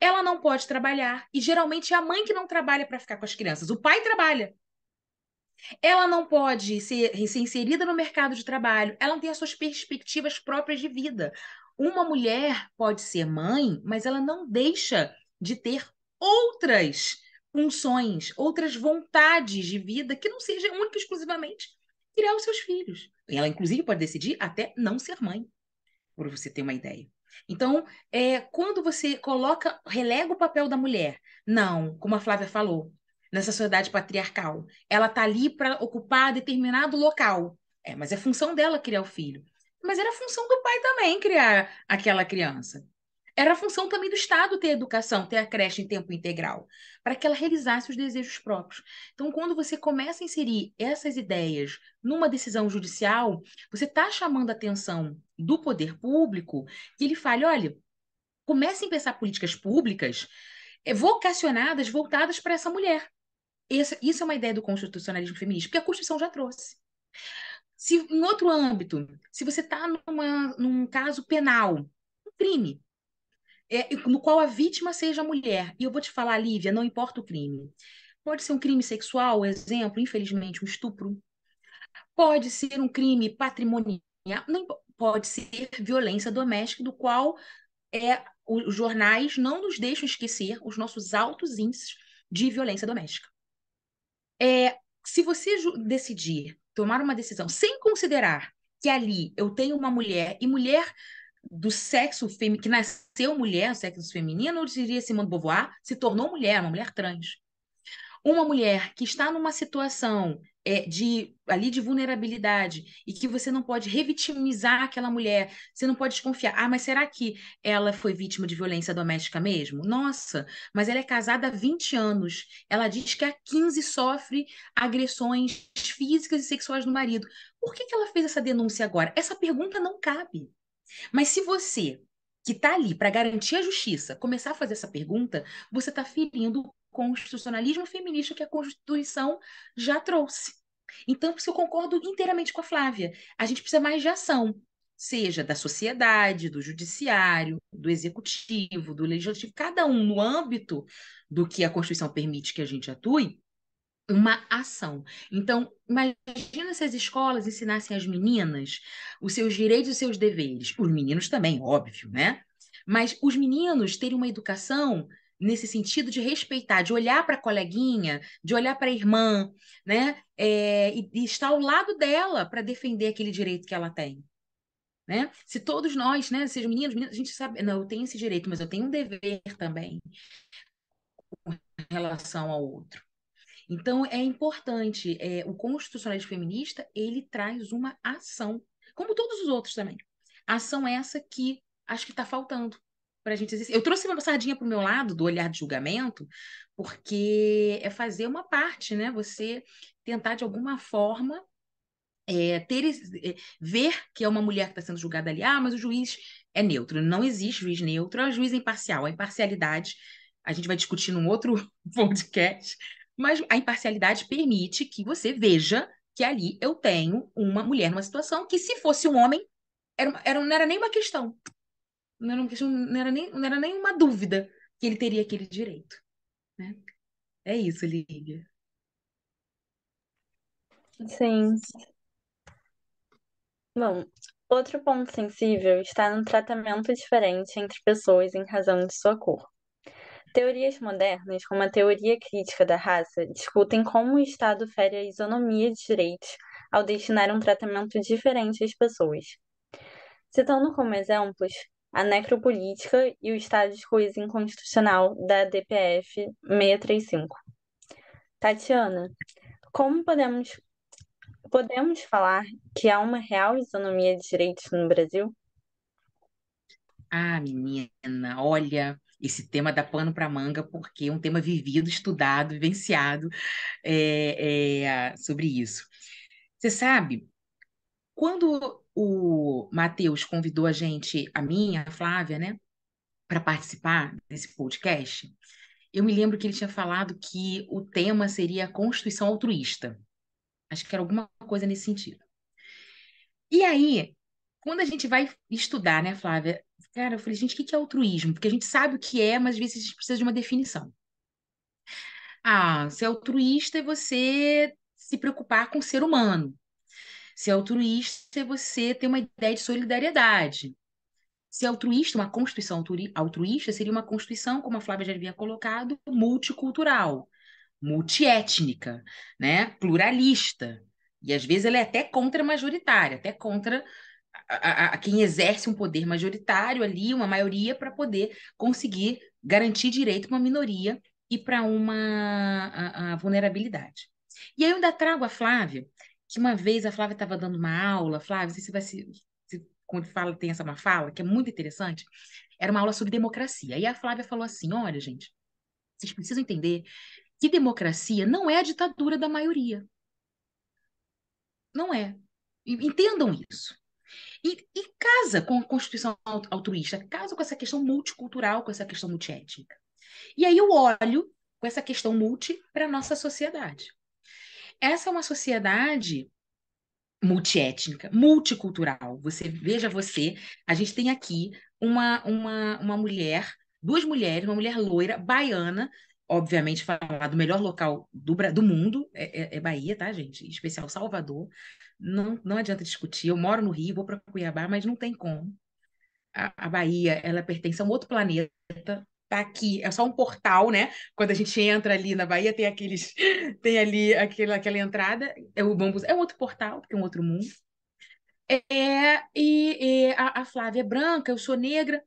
Ela não pode trabalhar, e geralmente é a mãe que não trabalha para ficar com as crianças, o pai trabalha. Ela não pode ser inserida no mercado de trabalho, ela não tem as suas perspectivas próprias de vida. Uma mulher pode ser mãe, mas ela não deixa de ter outras funções, outras vontades de vida que não seja única e exclusivamente criar os seus filhos. Ela, inclusive, pode decidir até não ser mãe, por você ter uma ideia. Então, quando você relega o papel da mulher, não, como a Flávia falou, nessa sociedade patriarcal, ela está ali para ocupar determinado local. Mas é função dela criar o filho. Mas era função do pai também criar aquela criança. Era função também do Estado ter educação, ter a creche em tempo integral, para que ela realizasse os desejos próprios. Então, quando você começa a inserir essas ideias numa decisão judicial, você está chamando a atenção do poder público que ele fale, olha, comecem a pensar políticas públicas vocacionadas, voltadas para essa mulher. Isso é uma ideia do constitucionalismo feminista, porque a Constituição já trouxe. Se em outro âmbito, se você está num caso penal, um crime, no qual a vítima seja a mulher, e eu vou te falar, Lívia, não importa o crime. Pode ser um crime sexual, exemplo, infelizmente, um estupro. Pode ser um crime patrimonial, não, pode ser violência doméstica, do qual os jornais não nos deixam esquecer os nossos altos índices de violência doméstica. Se você decidir tomar uma decisão sem considerar que ali eu tenho uma mulher, e mulher do sexo feminino, que nasceu mulher, sexo feminino, eu diria Simone de Beauvoir, se tornou mulher, uma mulher trans. Uma mulher que está numa situação ali de vulnerabilidade e que você não pode revitimizar aquela mulher, você não pode desconfiar. Mas será que ela foi vítima de violência doméstica mesmo? Nossa, mas ela é casada há 20 anos. Ela diz que há 15 sofre agressões físicas e sexuais do marido. Por que ela fez essa denúncia agora? Essa pergunta não cabe. Mas se você, que está ali para garantir a justiça, começar a fazer essa pergunta, você está ferindo o constitucionalismo feminista que a Constituição já trouxe. Então, por isso eu concordo inteiramente com a Flávia. A gente precisa mais de ação, seja da sociedade, do judiciário, do executivo, do legislativo, cada um no âmbito do que a Constituição permite que a gente atue, uma ação. Então, imagina se as escolas ensinassem às meninas os seus direitos e os seus deveres. Os meninos também, óbvio, né? Mas os meninos terem uma educação nesse sentido de respeitar, de olhar para a coleguinha, de olhar para a irmã, né? E estar ao lado dela para defender aquele direito que ela tem. Né? Se todos nós, né, sejam meninos, a gente sabe, não, eu tenho esse direito, mas eu tenho um dever também em relação ao outro. Então, é importante, o constitucionalismo feminista, ele traz uma ação, como todos os outros também. Ação essa que acho que está faltando para a gente exercer. Eu trouxe uma sardinha para o meu lado, do olhar de julgamento, porque é fazer uma parte, né? Você tentar, de alguma forma, ver que é uma mulher que está sendo julgada ali. Ah, mas o juiz é neutro. Não existe juiz neutro, é um juiz imparcial. A imparcialidade, a gente vai discutir num outro podcast, mas a imparcialidade permite que você veja que ali eu tenho uma mulher numa situação que, se fosse um homem, não era nem uma questão. Não era uma questão, não era nem uma dúvida que ele teria aquele direito, né? É isso, Lívia. Sim. Bom, outro ponto sensível está no tratamento diferente entre pessoas em razão de sua cor. Teorias modernas, como a teoria crítica da raça, discutem como o Estado fere a isonomia de direitos ao destinar um tratamento diferente às pessoas. Citando como exemplos a necropolítica e o estado de coisa inconstitucional da DPF 635. Tatiana, como podemos falar que há uma real isonomia de direitos no Brasil? Ah, menina, olha, esse tema dá pano para manga, porque é um tema vivido, estudado, vivenciado sobre isso. Você sabe, quando o Matheus convidou a gente, a mim, a Flávia, né, para participar desse podcast, eu me lembro que ele tinha falado que o tema seria a Constituição altruísta. Acho que era alguma coisa nesse sentido. E aí, quando a gente vai estudar, né, Flávia? Cara, eu falei, gente, o que é altruísmo? Porque a gente sabe o que é, mas às vezes a gente precisa de uma definição. Ah, ser altruísta é você se preocupar com o ser humano. Ser altruísta é você ter uma ideia de solidariedade. Ser altruísta, uma constituição altruísta, seria uma constituição, como a Flávia já havia colocado, multicultural, multiétnica, né? Pluralista. E às vezes ela é até contra-majoritária, até contra a quem exerce um poder majoritário ali, uma maioria, para poder conseguir garantir direito para uma minoria e para a vulnerabilidade. E aí eu ainda trago a Flávia, que uma vez a Flávia estava dando uma aula, Flávia, não sei se vai quando fala, tem essa uma fala, que é muito interessante, era uma aula sobre democracia. E a Flávia falou assim: olha, gente, vocês precisam entender que democracia não é a ditadura da maioria. Não é. Entendam isso. E casa com a Constituição altruísta, casa com essa questão multicultural, com essa questão multiétnica. E aí eu olho com essa questão multi para a nossa sociedade. Essa é uma sociedade multiétnica, multicultural. Veja, a gente tem aqui uma mulher, duas mulheres, uma mulher loira, baiana, obviamente falar do melhor local do mundo, é Bahia, tá, gente? Em especial Salvador. Não adianta discutir. Eu moro no Rio, vou para Cuiabá, mas não tem como. A Bahia, ela pertence a um outro planeta. Tá aqui, é só um portal, né? Quando a gente entra ali na Bahia, tem tem ali aquela entrada, é o bambu, é um outro portal, porque é um outro mundo. A Flávia é branca, eu sou negra.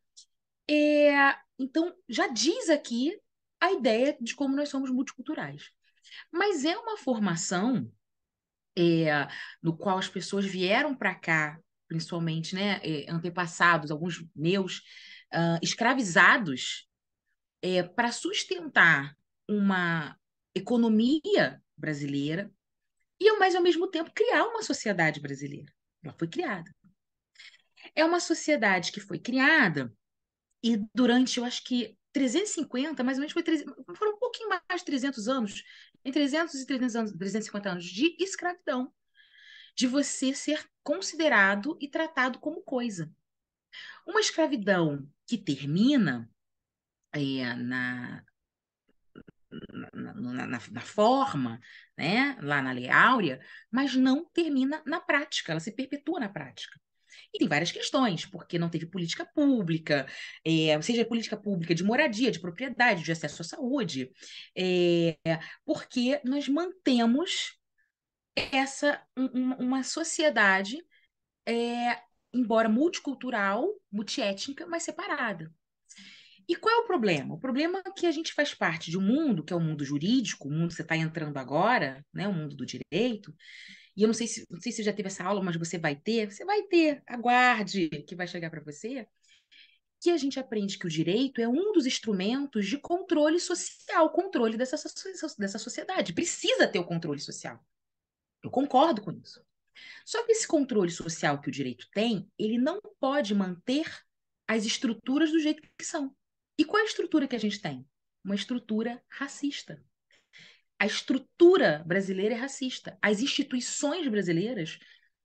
Então, já diz aqui a ideia de como nós somos multiculturais. Mas é uma formação no qual as pessoas vieram para cá, principalmente, né, antepassados, alguns meus, escravizados, para sustentar uma economia brasileira mas, ao mesmo tempo, criar uma sociedade brasileira. Ela foi criada. É uma sociedade que foi criada e durante, eu acho que 350, mais ou menos, foram um pouquinho mais de 300 anos, em 300 e 300 anos, 350 anos de escravidão, de você ser considerado e tratado como coisa. Uma escravidão que termina na, na forma, né, lá na Lei Áurea, mas não termina na prática, ela se perpetua na prática. E tem várias questões, porque não teve política pública, seja política pública de moradia, de propriedade, de acesso à saúde, é, porque nós mantemos uma sociedade, embora multicultural, multiétnica, mas separada. E qual é o problema? O problema é que a gente faz parte de um mundo, que é o mundo jurídico, o mundo que você está entrando agora, né, o mundo do direito, e eu não sei se você já teve essa aula, mas você vai ter, aguarde que vai chegar para você, que a gente aprende que o direito é um dos instrumentos de controle social, controle dessa sociedade. Precisa ter o controle social. Eu concordo com isso. Só que esse controle social que o direito tem, ele não pode manter as estruturas do jeito que são. E qual é a estrutura que a gente tem? Uma estrutura racista. A estrutura brasileira é racista. As instituições brasileiras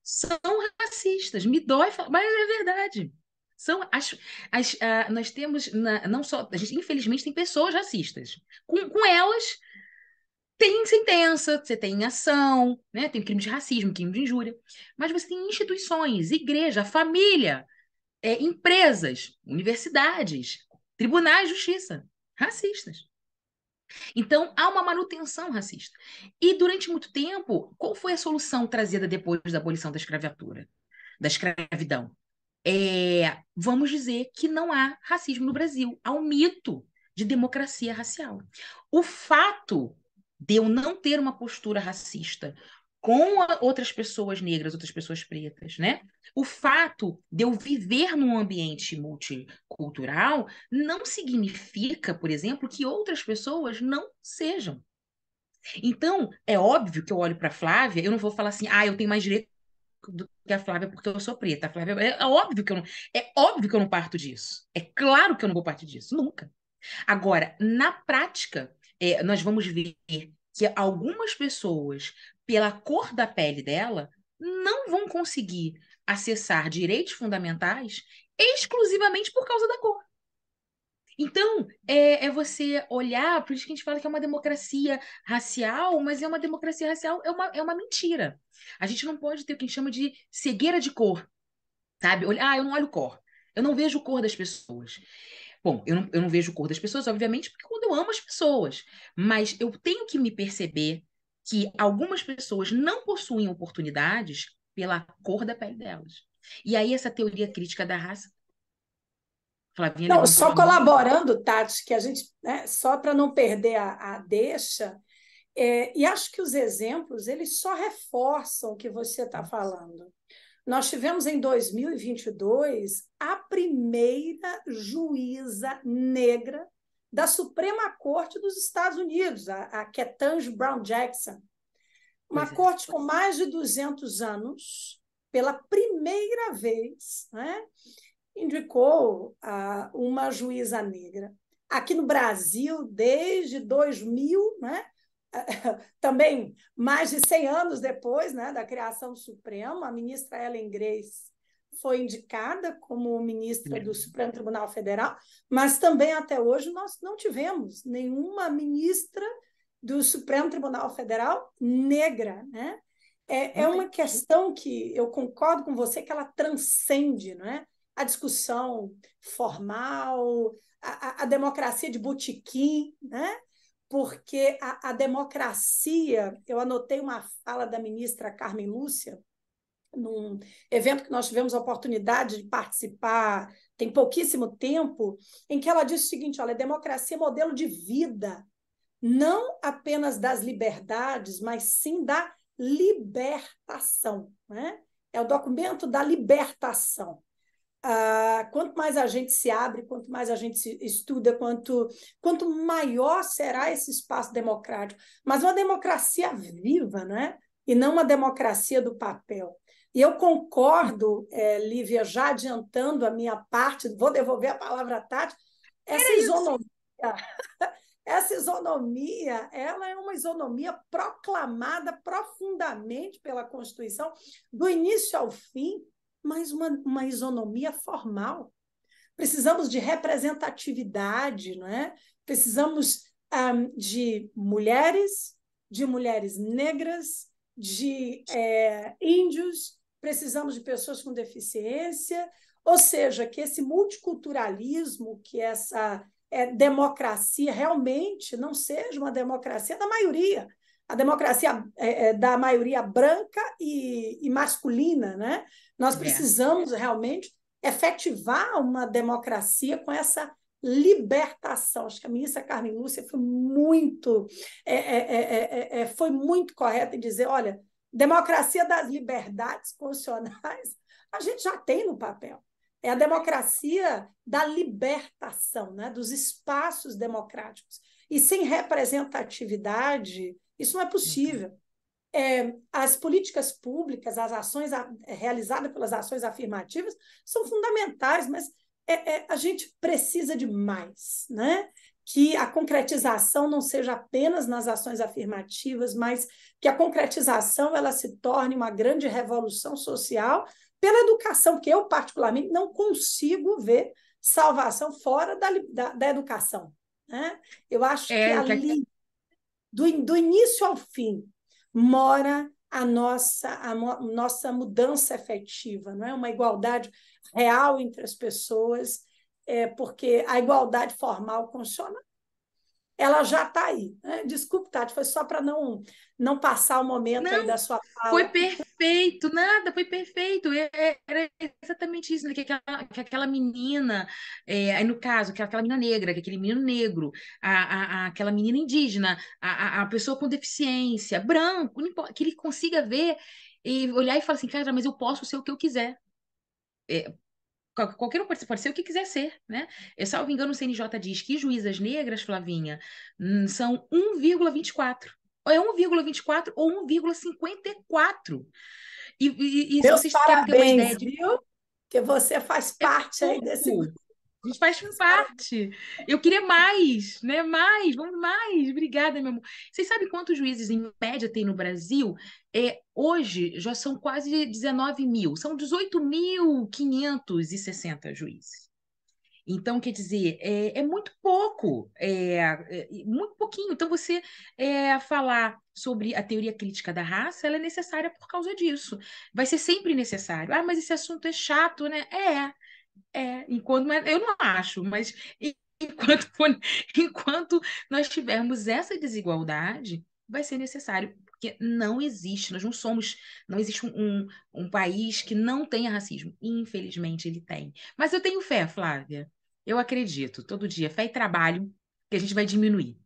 são racistas. Me dói, mas é verdade. São nós temos, não só, a gente infelizmente tem pessoas racistas. Com elas, tem sentença, você tem ação, né? Tem crime de racismo, crime de injúria. Mas você tem instituições, igreja, família, empresas, universidades, tribunais de justiça, racistas. Então, há uma manutenção racista. E, durante muito tempo, qual foi a solução trazida depois da abolição da escravatura, da escravidão? Vamos dizer que não há racismo no Brasil. Há um mito de democracia racial. O fato de eu não ter uma postura racista com outras pessoas negras, outras pessoas pretas, né? O fato de eu viver num ambiente multicultural não significa, por exemplo, que outras pessoas não sejam. Então, é óbvio que eu olho para a Flávia, eu não vou falar assim, eu tenho mais direito do que a Flávia porque eu sou preta. A Flávia, é óbvio que eu não parto disso. É claro que eu não vou partir disso, nunca. Agora, na prática, nós vamos ver que algumas pessoas, pela cor da pele dela, não vão conseguir acessar direitos fundamentais exclusivamente por causa da cor. Então, é você olhar, por isso que a gente fala que é uma democracia racial, mas é uma democracia racial, é uma mentira. A gente não pode ter o que a gente chama de cegueira de cor, sabe? Eu não olho cor, eu não vejo cor das pessoas. Bom, eu não vejo cor das pessoas, obviamente, porque quando eu amo as pessoas, mas eu tenho que me perceber que algumas pessoas não possuem oportunidades pela cor da pele delas. E aí essa teoria crítica da raça, Flavinha Não, levantou só a mão. colaborando, Tati, que a gente, né, só para não perder a deixa, e acho que os exemplos eles só reforçam o que você está falando. Nós tivemos em 2022 a primeira juíza negra da Suprema Corte dos Estados Unidos, a Ketanji Brown Jackson. Uma corte com mais de 200 anos, pela primeira vez, né, indicou uma juíza negra. Aqui no Brasil, desde 2000, né, também mais de 100 anos depois, né, da criação do Supremo, a ministra Ellen Grace foi indicada como ministra do Supremo Tribunal Federal, mas também até hoje nós não tivemos nenhuma ministra do Supremo Tribunal Federal negra, né? É uma questão que eu concordo com você que ela transcende, não é? A discussão formal, a democracia de botequim, né? Porque a democracia, eu anotei uma fala da ministra Carmen Lúcia, num evento que nós tivemos a oportunidade de participar tem pouquíssimo tempo, em que ela disse o seguinte: olha, a democracia é modelo de vida, não apenas das liberdades, mas sim da libertação, né? É o documento da libertação. Quanto mais a gente se abre, quanto mais a gente se estuda, quanto maior será esse espaço democrático. Mas uma democracia viva, né? E não uma democracia do papel. E eu concordo, Lívia, já adiantando a minha parte, vou devolver a palavra à Tati, essa isonomia, ela é uma isonomia proclamada profundamente pela Constituição, do início ao fim, mas uma isonomia formal. Precisamos de representatividade, não é? Precisamos de mulheres negras, de índios, precisamos de pessoas com deficiência, ou seja, que esse multiculturalismo, que essa democracia realmente não seja uma democracia da maioria, a democracia da maioria branca e masculina, né? Nós precisamos realmente efetivar uma democracia com essa libertação. Acho que a ministra Carmen Lúcia foi muito correta em dizer, olha, democracia das liberdades constitucionais a gente já tem no papel. É a democracia da libertação, né? Dos espaços democráticos. E sem representatividade, isso não é possível. as políticas públicas, as ações realizadas pelas ações afirmativas são fundamentais, mas a gente precisa de mais, né? Que a concretização não seja apenas nas ações afirmativas, mas que a concretização ela se torne uma grande revolução social pela educação, porque eu, particularmente, não consigo ver salvação fora da educação, né? Eu acho que ali, do início ao fim, mora a nossa mudança efetiva, não é? Uma igualdade real entre as pessoas, porque a igualdade formal constitucional ela já está aí, né? Desculpe, Tati, foi só para não passar o momento aí Não, da sua foi fala. perfeito, nada, foi perfeito. Era exatamente isso, né? Que aquela menina, aí no caso, que aquela menina negra, que aquele menino negro, aquela menina indígena, a pessoa com deficiência, branco, não importa, que ele consiga ver e olhar e falar assim, cara, mas eu posso ser o que eu quiser. Qualquer um pode ser o que quiser ser, né? Salvo engano, o CNJ diz que juízas negras, Flavinha, são 1,24. Ou é 1,24 ou 1,54. Se Meus vocês querem ter uma ideia parabéns, de viu? Que você faz é parte aí desse pouco, grupo. a gente faz Meus parabéns. parte. Eu queria mais, né? Mais, vamos mais. Obrigada, meu amor. Vocês sabem quantos juízes em média tem no Brasil? Hoje já são quase 19 mil, são 18.560 juízes. Então, quer dizer, é muito pouco, muito pouquinho. Então, você falar sobre a teoria crítica da raça, ela é necessária por causa disso. Vai ser sempre necessário. Ah, mas esse assunto é chato, né? Eu não acho, mas enquanto, enquanto nós tivermos essa desigualdade, vai ser necessário, porque não existe, não existe um país que não tenha racismo. Infelizmente, ele tem. Mas eu tenho fé, Flávia. Eu acredito, todo dia, fé e trabalho, que a gente vai diminuir.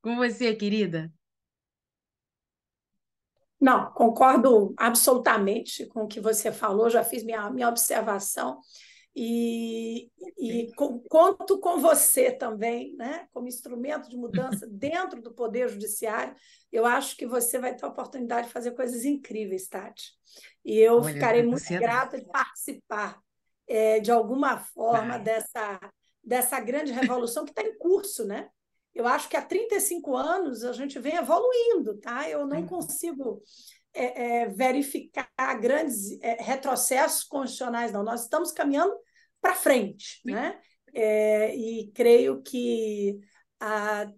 Com você, querida? Não, concordo absolutamente com o que você falou, já fiz minha observação conto com você também, né, como instrumento de mudança dentro do Poder Judiciário. Eu acho que você vai ter a oportunidade de fazer coisas incríveis, Tati. E eu Olha, ficarei muito ansiedade. grata de participar, de alguma forma, Vai. dessa grande revolução que está em curso, né? Eu acho que há 35 anos a gente vem evoluindo, tá? Eu não consigo verificar grandes retrocessos constitucionais, não. Nós estamos caminhando para frente, né? E creio que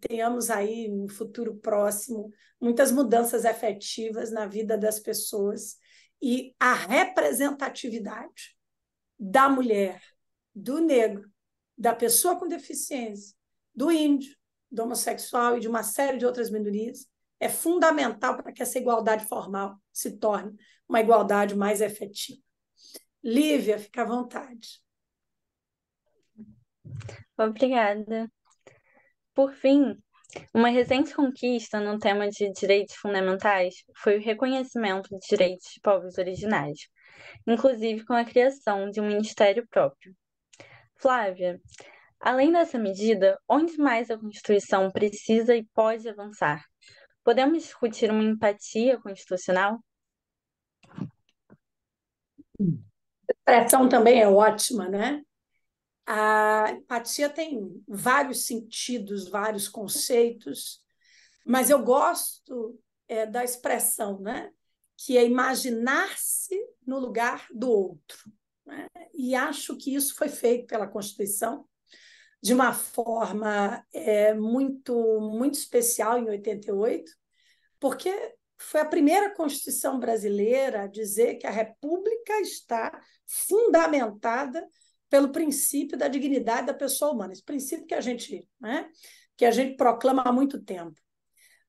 tenhamos aí, no futuro próximo, muitas mudanças efetivas na vida das pessoas e a representatividade da mulher, do negro, da pessoa com deficiência, do índio, do homossexual e de uma série de outras minorias é fundamental para que essa igualdade formal se torne uma igualdade mais efetiva. Lívia, fica à vontade. Obrigada. Por fim, uma recente conquista no tema de direitos fundamentais foi o reconhecimento de direitos de povos originários, inclusive com a criação de um ministério próprio. Flávia, além dessa medida, onde mais a Constituição precisa e pode avançar? Podemos discutir uma empatia constitucional? A expressão também é ótima, né? A empatia tem vários sentidos, vários conceitos, mas eu gosto da expressão, né? Que é imaginar-se no lugar do outro, né? E acho que isso foi feito pela Constituição de uma forma muito especial em 88, porque foi a primeira Constituição brasileira a dizer que a República está fundamentada pelo princípio da dignidade da pessoa humana, esse princípio que a gente proclama há muito tempo.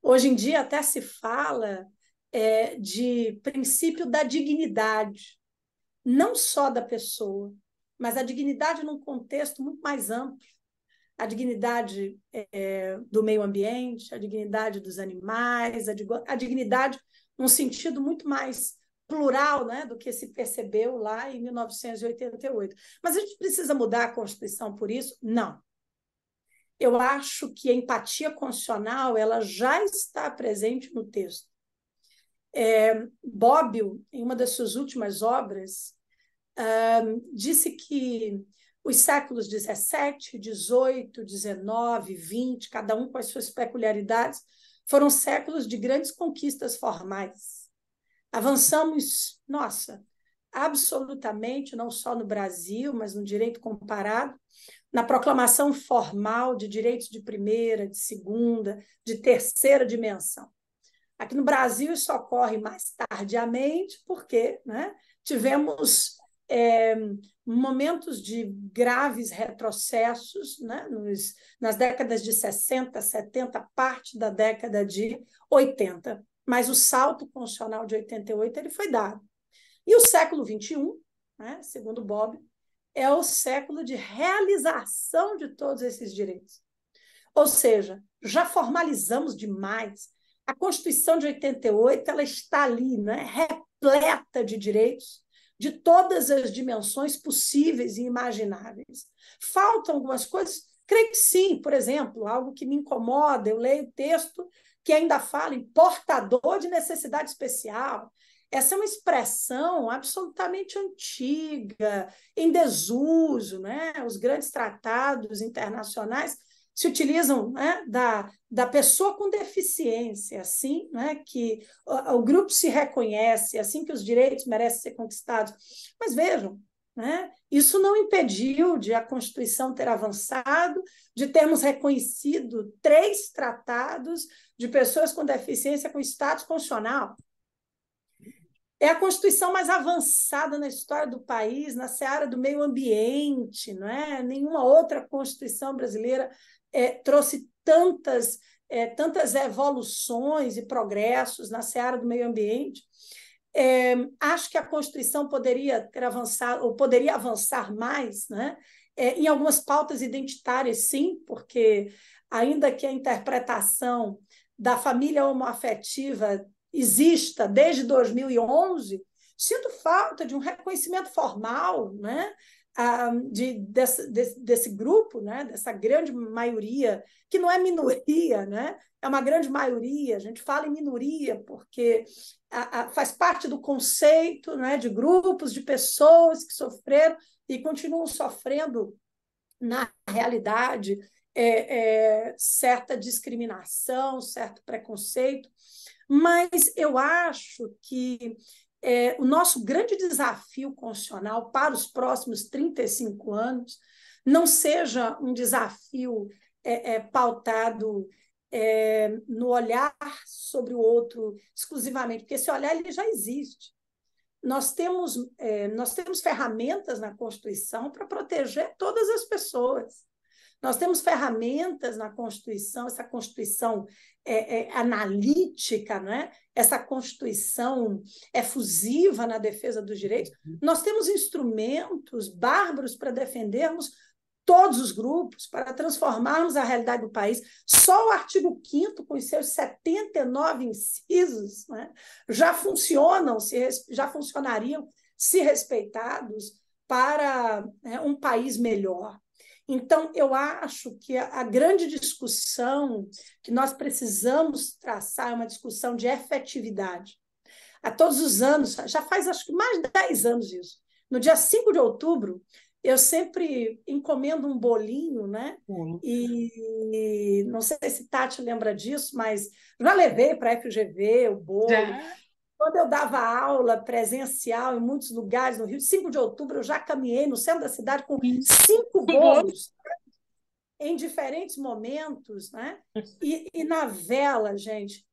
Hoje em dia até se fala de princípio da dignidade, não só da pessoa, mas a dignidade num contexto muito mais amplo. A dignidade do meio ambiente, a dignidade dos animais, a dignidade num sentido muito mais plural, né, do que se percebeu lá em 1988. Mas a gente precisa mudar a Constituição por isso? Não. eu acho que a empatia constitucional ela já está presente no texto. Bobbio, em uma das suas últimas obras, disse que os séculos 17, 18, 19, 20, cada um com as suas peculiaridades, foram séculos de grandes conquistas formais. Avançamos, absolutamente, não só no Brasil, mas no direito comparado, na proclamação formal de direitos de primeira, de segunda, de terceira dimensão. Aqui no Brasil isso ocorre mais tardiamente, porque, né, tivemos momentos de graves retrocessos, né, nas décadas de 60, 70, parte da década de 80. Mas o salto constitucional de 88 ele foi dado. E o século XXI, né, segundo Bobbio, é o século de realização de todos esses direitos. Ou seja, já formalizamos demais. A Constituição de 88 ela está ali, né, repleta de direitos de todas as dimensões possíveis e imagináveis. Faltam algumas coisas? Creio que sim. Por exemplo, algo que me incomoda, eu leio texto que ainda fala em portador de necessidade especial. Essa é uma expressão absolutamente antiga, em desuso, né? Os grandes tratados internacionais se utilizam, né, da pessoa com deficiência, assim, né, que o grupo se reconhece, assim que os direitos merecem ser conquistados. Mas vejam, né, isso não impediu de a Constituição ter avançado, de termos reconhecido 3 tratados de pessoas com deficiência com status constitucional. É a Constituição mais avançada na história do país, na seara do meio ambiente, não é? Nenhuma outra Constituição brasileira trouxe tantas evoluções e progressos na seara do meio ambiente. Acho que a Constituição poderia ter avançado, ou poderia avançar mais, né? Em algumas pautas identitárias, sim, porque ainda que a interpretação da família homoafetiva exista desde 2011, sinto falta de um reconhecimento formal, né, desse grupo, né, dessa grande maioria, que não é minoria, né, é uma grande maioria. A gente fala em minoria porque faz parte do conceito, né, de grupos de pessoas que sofreram e continuam sofrendo, na realidade, certa discriminação, certo preconceito. Mas eu acho que o nosso grande desafio constitucional para os próximos 35 anos não seja um desafio pautado no olhar sobre o outro exclusivamente, porque esse olhar ele já existe. Nós temos ferramentas na Constituição para proteger todas as pessoas. Nós temos ferramentas na Constituição, essa Constituição analítica, né? Essa Constituição efusiva na defesa dos direitos. Nós temos instrumentos bárbaros para defendermos todos os grupos, para transformarmos a realidade do país. Só o artigo 5º, com os seus 79 incisos, né, já funcionariam, se respeitados, para um país melhor. Então, eu acho que a grande discussão que nós precisamos traçar é uma discussão de efetividade. Há todos os anos, já faz acho que mais de 10 anos isso, no dia 5 de outubro, eu sempre encomendo um bolinho, né? E não sei se Tati lembra disso, mas já levei para a FGV o bolo. Já. Quando eu dava aula presencial em muitos lugares no Rio, 5 de outubro, eu já caminhei no centro da cidade com 5 bolos em diferentes momentos, né? E na vela, gente,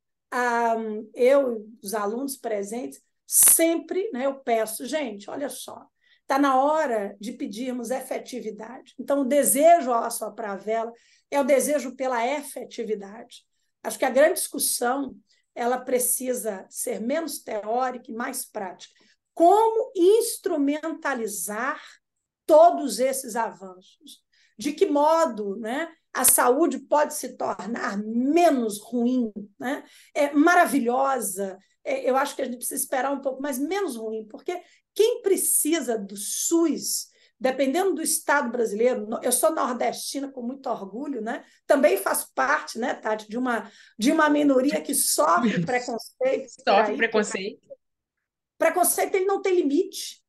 eu e os alunos presentes, sempre, né, eu peço, gente, olha só, está na hora de pedirmos efetividade. Então, o desejo ao assoprar a vela é o desejo pela efetividade. Acho que a grande discussão ela precisa ser menos teórica e mais prática. Como instrumentalizar todos esses avanços? De que modo, né, a saúde pode se tornar menos ruim, né? Maravilhosa? Eu acho que a gente precisa esperar um pouco, mas menos ruim, porque quem precisa do SUS, dependendo do estado brasileiro, eu sou nordestina com muito orgulho, né? Também faço parte, né, Tati, de uma minoria que sofre preconceito por Sofre aí, porque preconceito. preconceito ele não tem limite,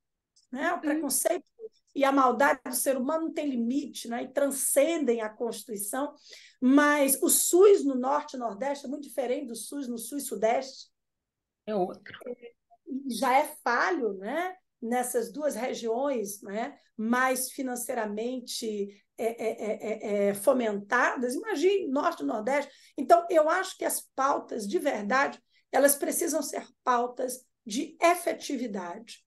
né? O Uhum. preconceito e a maldade do ser humano não tem limite, né? E transcendem a Constituição, mas o SUS no Norte e Nordeste é muito diferente do SUS no Sul e Sudeste. É outro. Já é falho, né? Nessas duas regiões, né? Mais financeiramente fomentadas. Imagine Norte e Nordeste. Então, eu acho que as pautas, de verdade, elas precisam ser pautas de efetividade.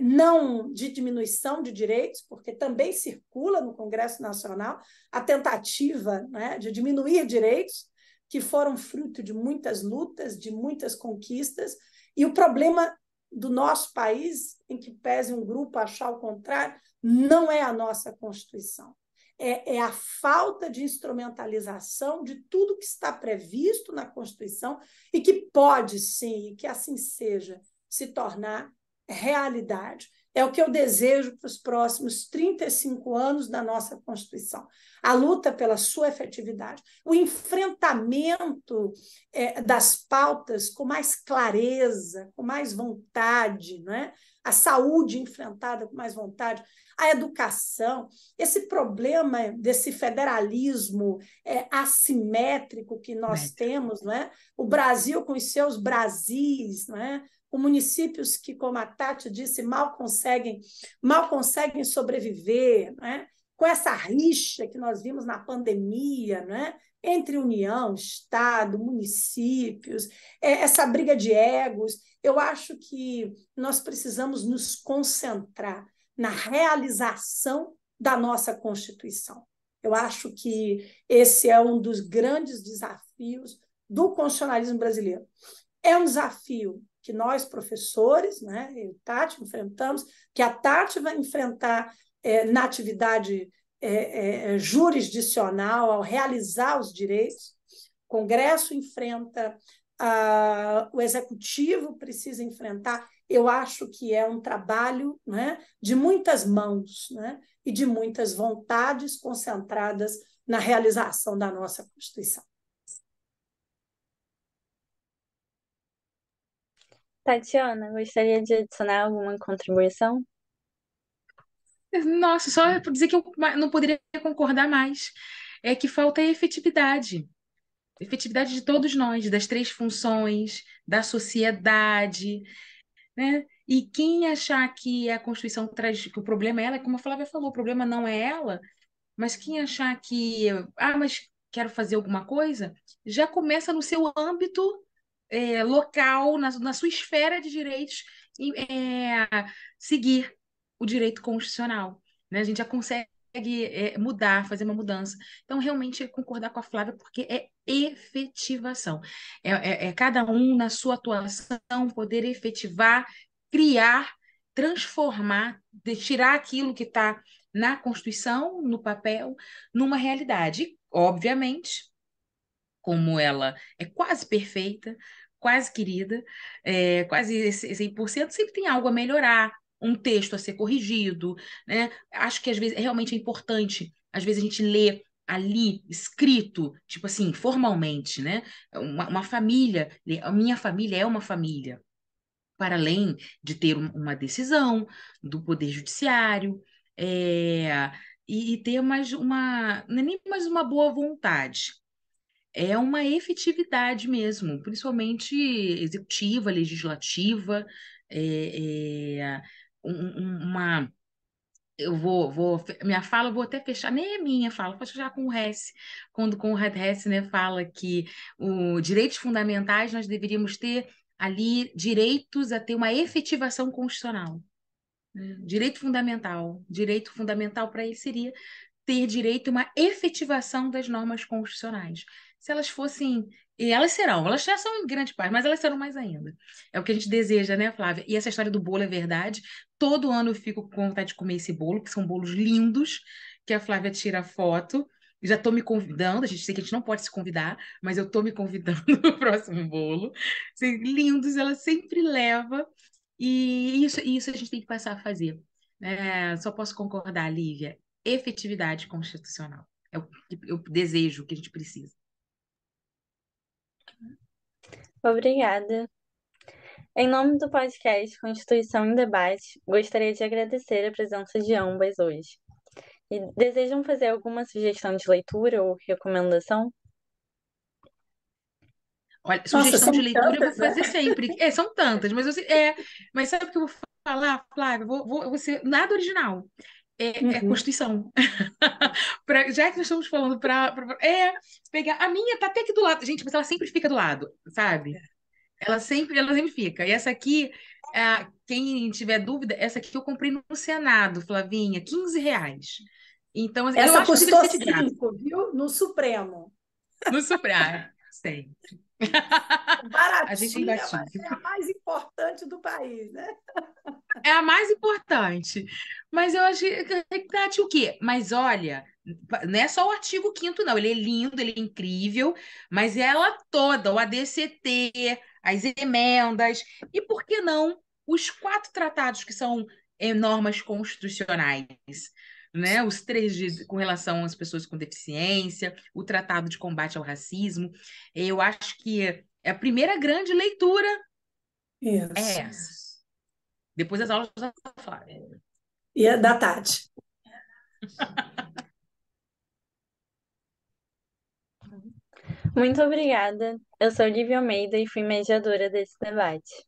Não de diminuição de direitos, porque também circula no Congresso Nacional a tentativa, né, de diminuir direitos, que foram fruto de muitas lutas, de muitas conquistas, e o problema do nosso país, em que pese um grupo achar o contrário, não é a nossa Constituição. É a falta de instrumentalização de tudo que está previsto na Constituição e que pode, sim, e que assim seja, se tornar realidade. É o que eu desejo para os próximos 35 anos da nossa Constituição. A luta pela sua efetividade, o enfrentamento das pautas com mais clareza, com mais vontade, né? A saúde enfrentada com mais vontade, a educação, esse problema desse federalismo assimétrico que nós temos, né? O Brasil com os seus Brasis, né? Com municípios que, como a Tati disse, mal conseguem sobreviver, né? Com essa rixa que nós vimos na pandemia, né? Entre União, Estado, municípios, essa briga de egos. Eu acho que nós precisamos nos concentrar na realização da nossa Constituição. Eu acho que esse é um dos grandes desafios do constitucionalismo brasileiro. É um desafio que nós, professores, né, eu e Tati, enfrentamos, que a Tati vai enfrentar na atividade jurisdicional, ao realizar os direitos. O Congresso enfrenta, o Executivo precisa enfrentar. Eu acho que é um trabalho, né, de muitas mãos, né, e de muitas vontades concentradas na realização da nossa Constituição. Tatiana, gostaria de adicionar alguma contribuição? Nossa, só por dizer que eu não poderia concordar mais. É que falta efetividade. Efetividade de todos nós, das três funções, da sociedade, né? E quem achar que a Constituição traz, que o problema é ela, como a Flávia falou, o problema não é ela, mas quem achar que, mas quero fazer alguma coisa, já começa no seu âmbito local, na sua esfera de direitos, seguir o direito constitucional, né? A gente já consegue mudar, fazer uma mudança. Então, realmente, concordar com a Flávia, porque é efetivação. É cada um, na sua atuação, poder efetivar, criar, transformar, tirar aquilo que está na Constituição, no papel, numa realidade. E, obviamente, como ela é quase perfeita, quase querida, quase 100%, sempre tem algo a melhorar, um texto a ser corrigido, né? Acho que às vezes realmente é importante, às vezes a gente lê ali escrito, tipo assim, formalmente, né? Uma família, a minha família é uma família, para além de ter uma decisão do Poder Judiciário, e ter mais não é nem mais uma boa vontade, é uma efetividade mesmo, principalmente executiva, legislativa, uma. Minha fala, eu vou até fechar, nem é minha fala, vou fechar com o Hess, quando com o Hess, né, fala que os direitos fundamentais nós deveríamos ter ali direitos a ter uma efetivação constitucional, né? Direito fundamental para ele seria ter direito a uma efetivação das normas constitucionais. Se elas fossem, e elas já são em grande parte, mas elas serão mais ainda. É o que a gente deseja, né, Flávia? E essa história do bolo é verdade. Todo ano eu fico com vontade de comer esse bolo, que são bolos lindos, que a Flávia tira foto. Já estou me convidando, a gente sei que a gente não pode se convidar, mas eu estou me convidando no próximo bolo. Assim, lindos, ela sempre leva. E isso a gente tem que passar a fazer. Só posso concordar, Lívia. Efetividade constitucional. É o que eu desejo, o que a gente precisa. Obrigada. Em nome do podcast Constituição em Debate, gostaria de agradecer a presença de ambas hoje. E desejam fazer alguma sugestão de leitura ou recomendação? Olha, Nossa, sugestão de são leitura eu vou tantas, né? fazer sempre. São tantas, mas sabe o que eu vou falar, Flávia? Vou ser nada original. É Uhum. Constituição. Já que nós estamos falando pegar. A minha tá até aqui do lado. Gente, mas ela sempre fica do lado, sabe? Ela sempre fica. E essa aqui, quem tiver dúvida, essa aqui eu comprei no Senado, Flavinha, R$ 15. Então, assim, eu Essa acho que deveria custou ser de graça. 5, viu? No Supremo. No Super. Sei. A gente é Baratinha, mas imbatível. é a mais importante do país, né? É a mais importante. Mas eu achei que Tati, o quê? Mas olha, não é só o artigo 5º, não. Ele é lindo, ele é incrível, mas ela toda, o ADCT, as emendas, e por que não os 4 tratados que são normas constitucionais, né? Os 3 com relação às pessoas com deficiência, o Tratado de Combate ao Racismo. Eu acho que a primeira grande leitura é Isso. essa. Depois das aulas da Flávia. E é da Tati. Muito obrigada. Eu sou Lívia Almeida e fui mediadora desse debate.